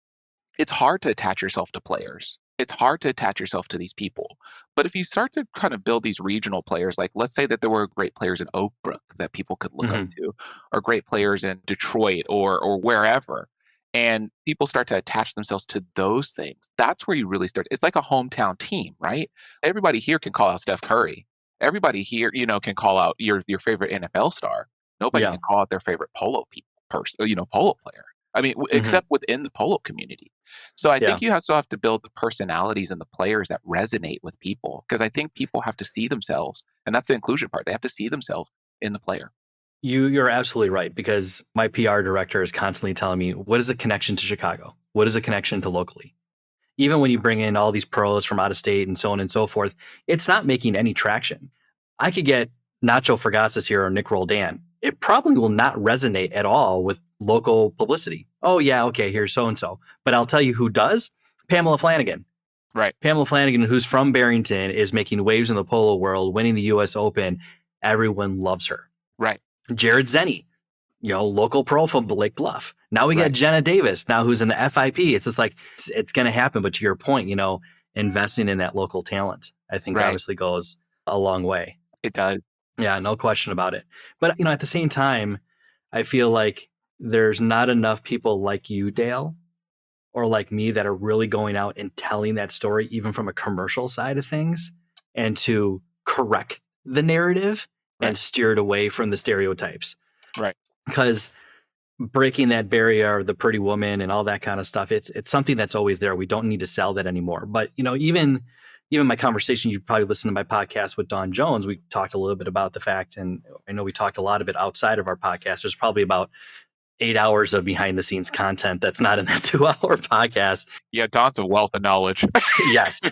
it's hard to attach yourself to players. It's hard to attach yourself to these people. But if you start to kind of build these regional players, like let's say that there were great players in Oak Brook that people could look up to, or great players in Detroit or wherever, and people start to attach themselves to those things, that's where you really start. It's like a hometown team, right? Everybody here can call out Steph Curry. Everybody here, can call out your favorite NFL star. Nobody can call out their favorite polo player. I mean, except within the polo community. So I think you still have to build the personalities and the players that resonate with people, because I think people have to see themselves, and that's the inclusion part. They have to see themselves in the player. You're absolutely right, because my PR director is constantly telling me, what is a connection to Chicago? What is a connection to locally? Even when you bring in all these pros from out of state and so on and so forth, it's not making any traction. I could get Nacho Fergazis here or Nick Roldan. It probably will not resonate at all with local publicity. Oh, yeah, okay, here's so-and-so. But I'll tell you who does. Pamela Flanagan. Right. Pamela Flanagan, who's from Barrington, is making waves in the polo world, winning the U.S. Open. Everyone loves her. Right. Jared Zenny, local pro from Lake Bluff. Now we got Jenna Davis, now who's in the FIP. It's just like, it's going to happen. But to your point, investing in that local talent, I think obviously goes a long way. It does. Yeah, no question about it. But, at the same time, I feel like there's not enough people like you, Dale, or like me that are really going out and telling that story, even from a commercial side of things, and to correct the narrative and steer it away from the stereotypes. Right. Because breaking that barrier, the pretty woman and all that kind of stuff, it's something that's always there. We don't need to sell that anymore. But, even my conversation, you probably listened to my podcast with Dawn Jones. We talked a little bit about the fact, and I know we talked a lot of it outside of our podcast. There's probably about 8 hours of behind the scenes content that's not in that 2-hour podcast. Yeah, Dawn's a wealth of knowledge. Yes.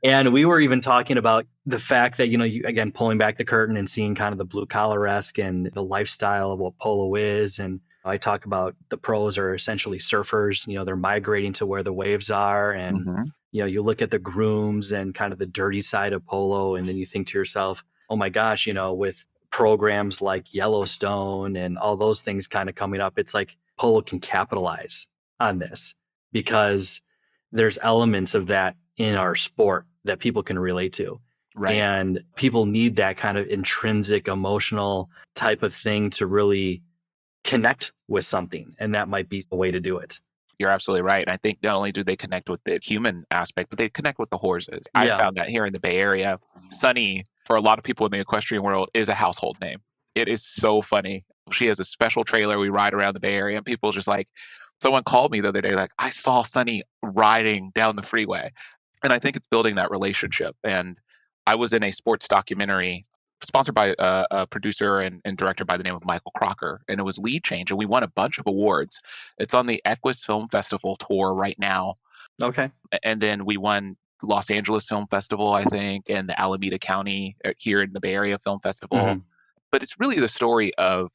And we were even talking about the fact that, you again, pulling back the curtain and seeing kind of the blue collar-esque and the lifestyle of what polo is. And I talk about the pros are essentially surfers, they're migrating to where the waves are. And, you look at the grooms and kind of the dirty side of polo. And then you think to yourself, oh my gosh, with programs like Yellowstone and all those things kind of coming up, it's like polo can capitalize on this because there's elements of that in our sport that people can relate to. Right. And people need that kind of intrinsic emotional type of thing to really connect with something. And that might be a way to do it. You're absolutely right. And I think not only do they connect with the human aspect, but they connect with the horses. I Yeah. found that here in the Bay Area, Sunny, for a lot of people in the equestrian world, is a household name. It is so funny. She has a special trailer. We ride around the Bay Area, and people just like, someone called me the other day, like, I saw Sunny riding down the freeway. And I think it's building that relationship. And I was in a sports documentary sponsored by a producer and director by the name of Michael Crocker, and it was Lead Change, and we won a bunch of awards. It's on the Equus Film Festival tour right now. Okay. And then we won the Los Angeles Film Festival, I think, and the Alameda County here in the Bay Area Film Festival. Mhm. But it's really the story of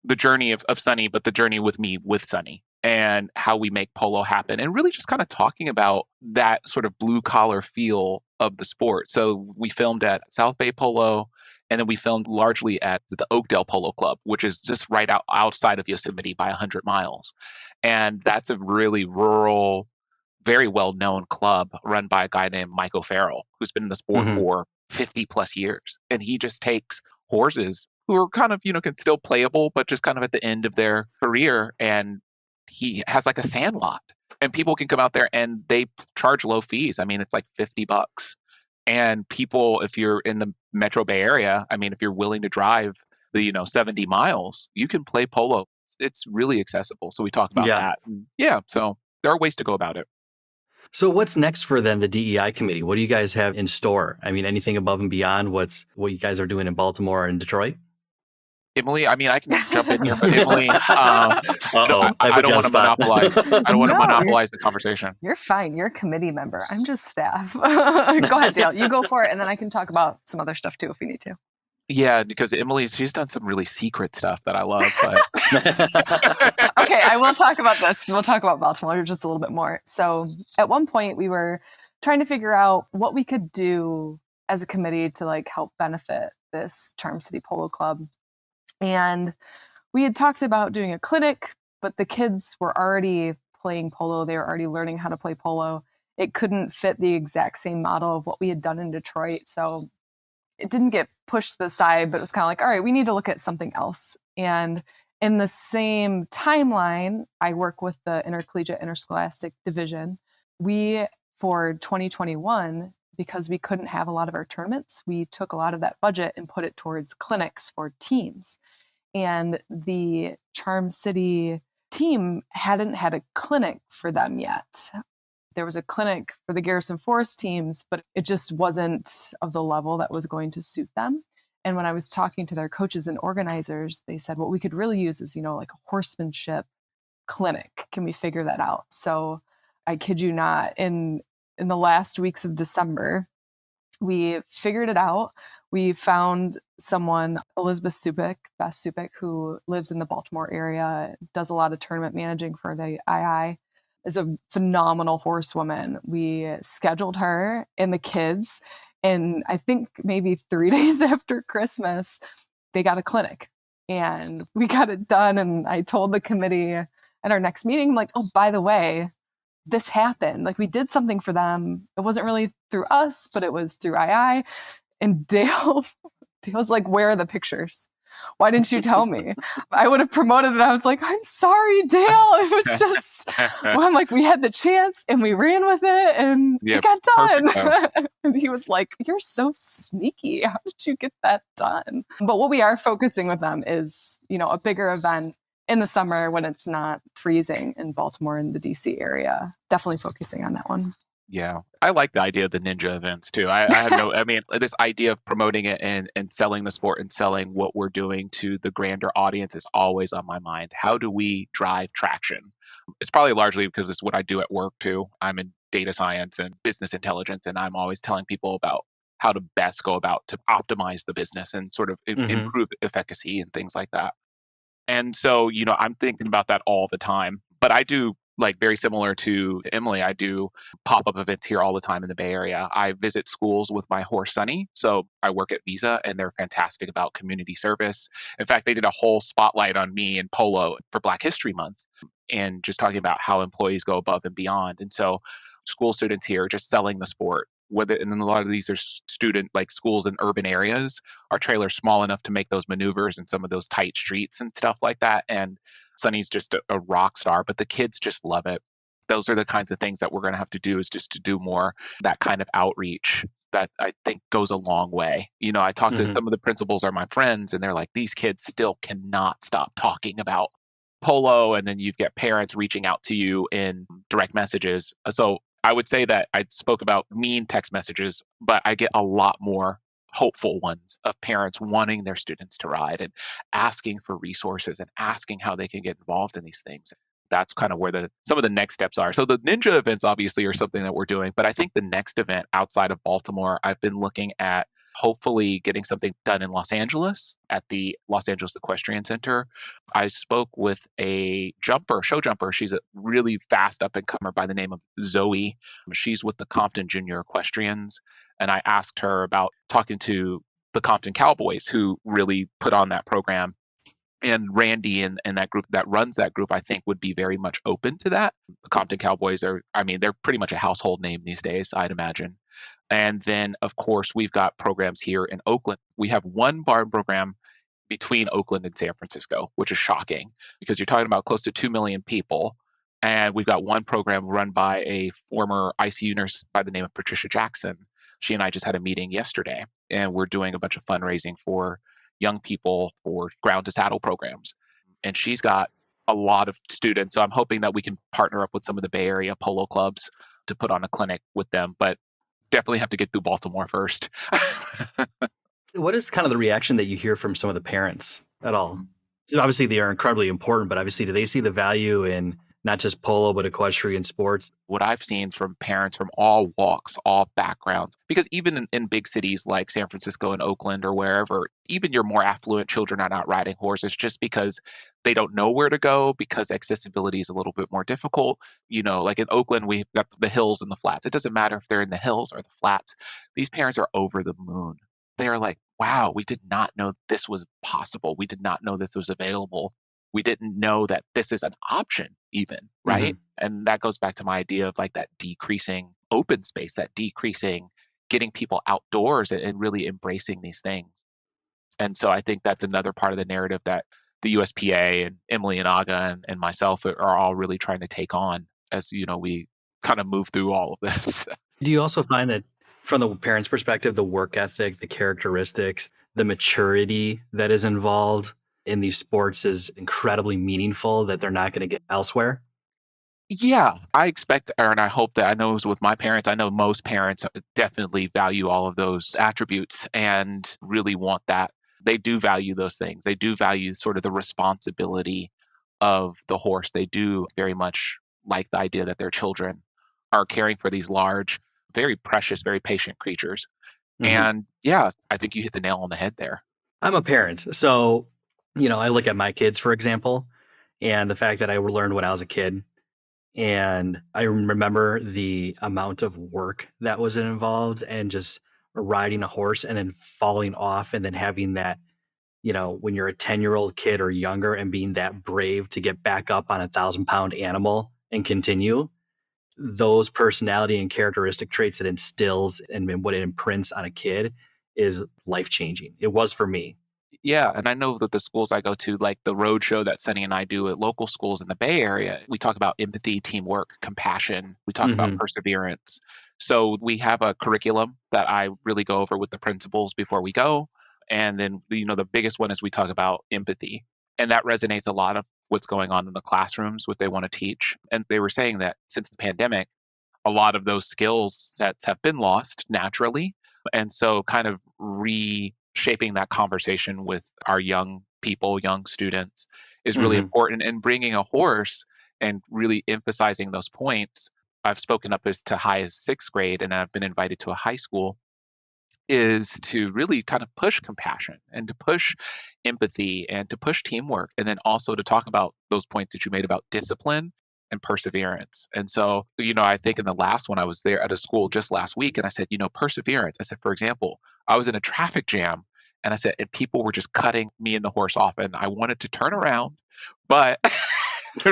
the journey of Sunny, but the journey with me with Sunny, and how we make polo happen, and really just kind of talking about that sort of blue collar feel of the sport. So we filmed at South Bay Polo, and then we filmed largely at the Oakdale Polo Club, which is just right outside of Yosemite by 100 miles. And that's a really rural, very well-known club run by a guy named Mike O'Farrell, who's been in the sport for 50 plus years. And he just takes horses who are kind of, can still playable, but just kind of at the end of their career. And he has like a sand lot, and people can come out there and they charge low fees. I mean, it's like $50. And people, if you're in the Metro Bay Area, I mean, if you're willing to drive the 70 miles, you can play polo. It's really accessible. So we talk about that. And so there are ways to go about it. So what's next for then the DEI committee? What do you guys have in store? I mean, anything above and beyond what you guys are doing in Baltimore and Detroit? Emily, I mean, I can jump in here, but Emily, I don't want to monopolize. I don't want to monopolize the conversation. You're fine. You're a committee member. I'm just staff. Go ahead, Dale. You go for it, and then I can talk about some other stuff too if we need to. Yeah, because Emily, she's done some really secret stuff that I love. But Okay, I will talk about this. We'll talk about Baltimore just a little bit more. So at one point, we were trying to figure out what we could do as a committee to like help benefit this Charm City Polo Club. And we had talked about doing a clinic, but the kids were already playing polo. They were already learning how to play polo. It couldn't fit the exact same model of what we had done in Detroit. So it didn't get pushed to the side, but it was kind of like, all right, we need to look at something else. And in the same timeline, I work with the Intercollegiate Interscholastic Division. We, for 2021, because we couldn't have a lot of our tournaments, we took a lot of that budget and put it towards clinics for teams. And the Charm City team hadn't had a clinic for them yet. There was a clinic for the Garrison Forest teams, but it just wasn't of the level that was going to suit them. And when I was talking to their coaches and organizers, they said, what we could really use is, like a horsemanship clinic. Can we figure that out? So I kid you not, in the last weeks of December, we figured it out. We found someone, Elizabeth Beth Supik, who lives in the Baltimore area, does a lot of tournament managing for the II, is a phenomenal horsewoman. We scheduled her and the kids, and I think maybe 3 days after Christmas, they got a clinic, and we got it done. And I told the committee at our next meeting, like, oh, by the way, this happened. Like, we did something for them. It wasn't really through us, but it was through II. And Dale's like, where are the pictures? Why didn't you tell me? I would have promoted it. I was like, I'm sorry, Dale. It was just, I'm like, we had the chance and we ran with it and it got done. And he was like, you're so sneaky. How did you get that done? But what we are focusing with them is, a bigger event in the summer when it's not freezing in Baltimore and the DC area. Definitely focusing on that one. Yeah, I like the idea of the ninja events too. I mean, this idea of promoting it and selling the sport and selling what we're doing to the grander audience is always on my mind. How do we drive traction? It's probably largely because it's what I do at work too. I'm in data science and business intelligence, and I'm always telling people about how to best go about to optimize the business and sort of improve efficacy and things like that. And so, I'm thinking about that all the time. But I do, like, very similar to Emily, I do pop-up events here all the time in the Bay Area. I visit schools with my horse, Sunny. So I work at Visa, and they're fantastic about community service. In fact, they did a whole spotlight on me in polo for Black History Month, and just talking about how employees go above and beyond. And so school students here are just selling the sport and then a lot of these are student like schools in urban areas. Our trailer's small enough to make those maneuvers in some of those tight streets and stuff like that. And Sunny's just a rock star, but the kids just love it. Those are the kinds of things that we're going to have to do, is just to do more that kind of outreach that I think goes a long way. I talk to some of the principals are my friends, and they're like, these kids still cannot stop talking about polo. And then you've got parents reaching out to you in direct messages. So I would say that I spoke about mean text messages, but I get a lot more hopeful ones of parents wanting their students to ride and asking for resources and asking how they can get involved in these things. That's kind of where some of the next steps are. So the ninja events obviously are something that we're doing, but I think the next event outside of Baltimore, I've been looking at hopefully getting something done in Los Angeles at the Los Angeles Equestrian Center. I spoke with a show jumper. She's a really fast up and comer by the name of Zoe. She's with the Compton Junior Equestrians. And I asked her about talking to the Compton Cowboys, who really put on that program. And Randy and that group that runs that group, I think, would be very much open to that. The Compton Cowboys they're pretty much a household name these days, I'd imagine. And then, of course, we've got programs here in Oakland. We have one barn program between Oakland and San Francisco, which is shocking because you're talking about close to 2 million people. And we've got one program run by a former ICU nurse by the name of Patricia Jackson. She and I just had a meeting yesterday, and we're doing a bunch of fundraising for young people for ground to saddle programs. And she's got a lot of students. So I'm hoping that we can partner up with some of the Bay Area polo clubs to put on a clinic with them. But definitely have to get through Baltimore first. What is kind of the reaction that you hear from some of the parents at all? So obviously they are incredibly important, but obviously do they see the value in not just polo, but equestrian sports? What I've seen from parents from all walks, all backgrounds, because even in big cities like San Francisco and Oakland or wherever, even your more affluent children are not riding horses just because they don't know where to go, because accessibility is a little bit more difficult. Like in Oakland, we've got the hills and the flats. It doesn't matter if they're in the hills or the flats. These parents are over the moon. They're like, wow, we did not know this was possible. We did not know this was available. We didn't know that this is an option even, right? And that goes back to my idea of like that decreasing open space, that decreasing getting people outdoors and really embracing these things. And so I think that's another part of the narrative that the USPA and Emily and Aga and myself are all really trying to take on as, we kind of move through all of this. Do you also find that from the parents' perspective, the work ethic, the characteristics, the maturity that is involved in these sports is incredibly meaningful that they're not going to get elsewhere? Yeah, I expect, and I hope that I know with my parents, I know most parents definitely value all of those attributes and really want that. They do value those things. They do value sort of the responsibility of the horse. They do very much like the idea that their children are caring for these large, very precious, very patient creatures. And yeah, I think you hit the nail on the head there. I'm a parent. So, I look at my kids, for example, and the fact that I learned when I was a kid. And I remember the amount of work that was involved and just riding a horse and then falling off and then having that, when you're a 10-year-old kid or younger and being that brave to get back up on a 1,000-pound animal and continue. Those personality and characteristic traits it instills and what it imprints on a kid is life-changing. It was for me. Yeah, and I know that the schools I go to, like the road show that Sunny and I do at local schools in the Bay Area, we talk about empathy, teamwork, compassion. We talk about perseverance. So we have a curriculum that I really go over with the principals before we go. And then, the biggest one is we talk about empathy. And that resonates a lot of what's going on in the classrooms, what they want to teach. And they were saying that since the pandemic, a lot of those skill sets have been lost naturally. And so kind of reshaping that conversation with our young people, young students is really important. And bringing a horse and really emphasizing those points. I've spoken up as to high as 6th grade, and I've been invited to a high school, is to really kind of push compassion and to push empathy and to push teamwork. And then also to talk about those points that you made about discipline and perseverance. And so, I think in the last one, I was there at a school just last week, and I said, perseverance. I said, for example, I was in a traffic jam, and I said, and people were just cutting me and the horse off, and I wanted to turn around, but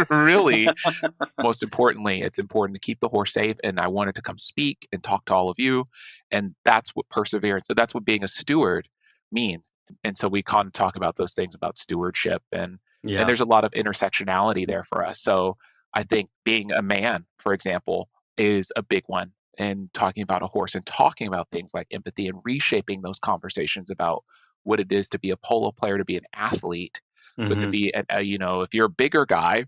really, most importantly, it's important to keep the horse safe. And I wanted to come speak and talk to all of you. And that's what perseverance, so that's what being a steward means. And so we kind of talk about those things about stewardship, and there's a lot of intersectionality there for us. So I think being a man, for example, is a big one, and talking about a horse and talking about things like empathy and reshaping those conversations about what it is to be a polo player, to be an athlete, but to be, if you're a bigger guy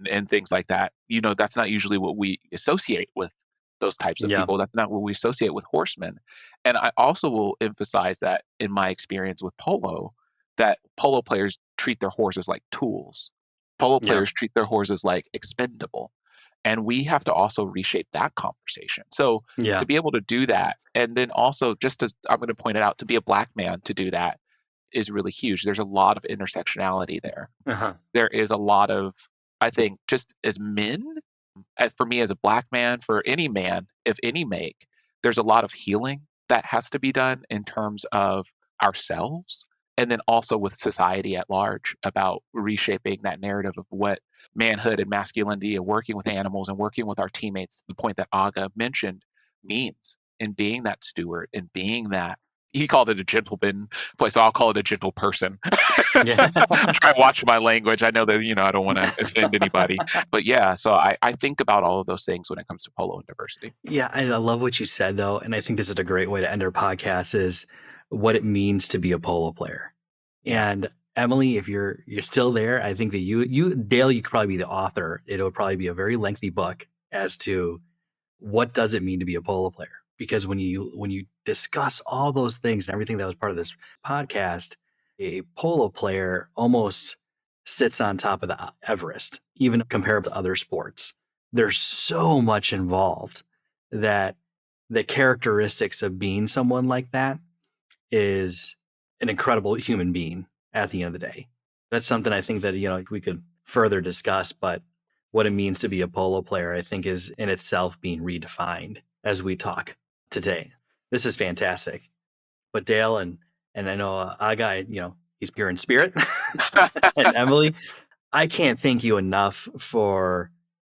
and things like that, that's not usually what we associate with those types of people. That's not what we associate with horsemen. And I also will emphasize that in my experience with polo, that polo players treat their horses like tools. Polo players treat their horses like expendable. And we have to also reshape that conversation. So to be able to do that, and then also, just as I'm going to point it out, to be a Black man to do that is really huge. There's a lot of intersectionality there. There is a lot of, I think, just as men, for me as a Black man, for any man of any make, there's a lot of healing that has to be done in terms of ourselves, and then also with society at large, about reshaping that narrative of what manhood and masculinity and working with animals and working with our teammates, the point that Aga mentioned, means, in being that steward and being that, he called it a gentleman place, so I'll call it a gentle person. I'm trying to watch my language. I know that, I don't want to offend anybody. But so I think about all of those things when it comes to polo and diversity. Yeah, I love what you said, though. And I think this is a great way to end our podcast, is what it means to be a polo player. And Emily, if you're still there, I think that you, Dale, you could probably be the author. It'll probably be a very lengthy book as to what does it mean to be a polo player. Because when you discuss all those things and everything that was part of this podcast, a polo player almost sits on top of the Everest, even compared to other sports. There's so much involved that the characteristics of being someone like that is an incredible human being at the end of the day. That's something I think that, we could further discuss, but what it means to be a polo player, I think, is in itself being redefined as we talk today. This is fantastic. But Dale and I know Aga, he's pure in spirit. And Emily, I can't thank you enough for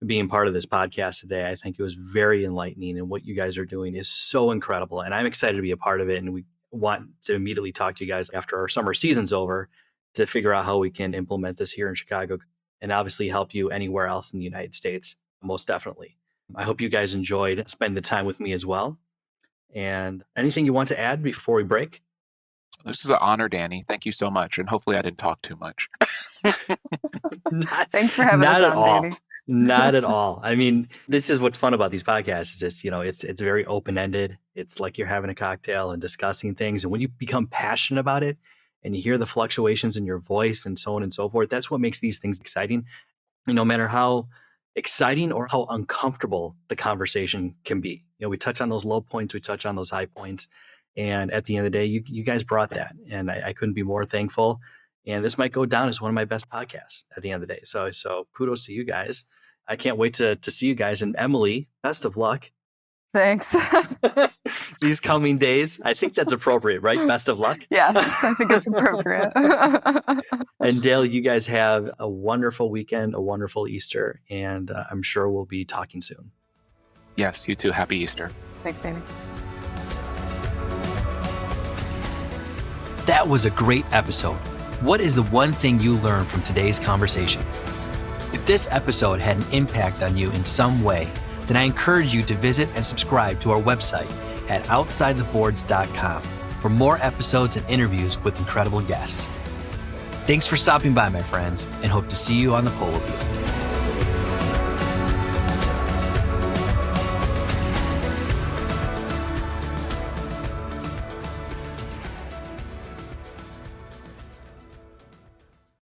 being part of this podcast today. I think it was very enlightening, and what you guys are doing is so incredible. And I'm excited to be a part of it. And we want to immediately talk to you guys after our summer season's over to figure out how we can implement this here in Chicago, and obviously help you anywhere else in the United States, most definitely. I hope you guys enjoyed spending the time with me as well. And anything you want to add before we break? This is an honor, Danny. Thank you so much. And hopefully I didn't talk too much. Thanks for having us on, Danny. Not at all. I mean, this is what's fun about these podcasts, is just, it's very open-ended. It's like you're having a cocktail and discussing things. And when you become passionate about it and you hear the fluctuations in your voice and so on and so forth, that's what makes these things exciting. No matter how exciting or how uncomfortable the conversation can be. We touch on those low points, we touch on those high points. And at the end of the day, you guys brought that. And I couldn't be more thankful. And this might go down as one of my best podcasts at the end of the day. So kudos to you guys. I can't wait to see you guys. And Emily, best of luck. Thanks. These coming days. I think that's appropriate, right? Best of luck. Yes, I think it's appropriate. And Dale, you guys have a wonderful weekend, a wonderful Easter, and I'm sure we'll be talking soon. Yes, you too. Happy Easter. Thanks, Danny. That was a great episode. What is the one thing you learned from today's conversation? If this episode had an impact on you in some way, then I encourage you to visit and subscribe to our website at outsidetheboards.com for more episodes and interviews with incredible guests. Thanks for stopping by, my friends, and hope to see you on the polo field.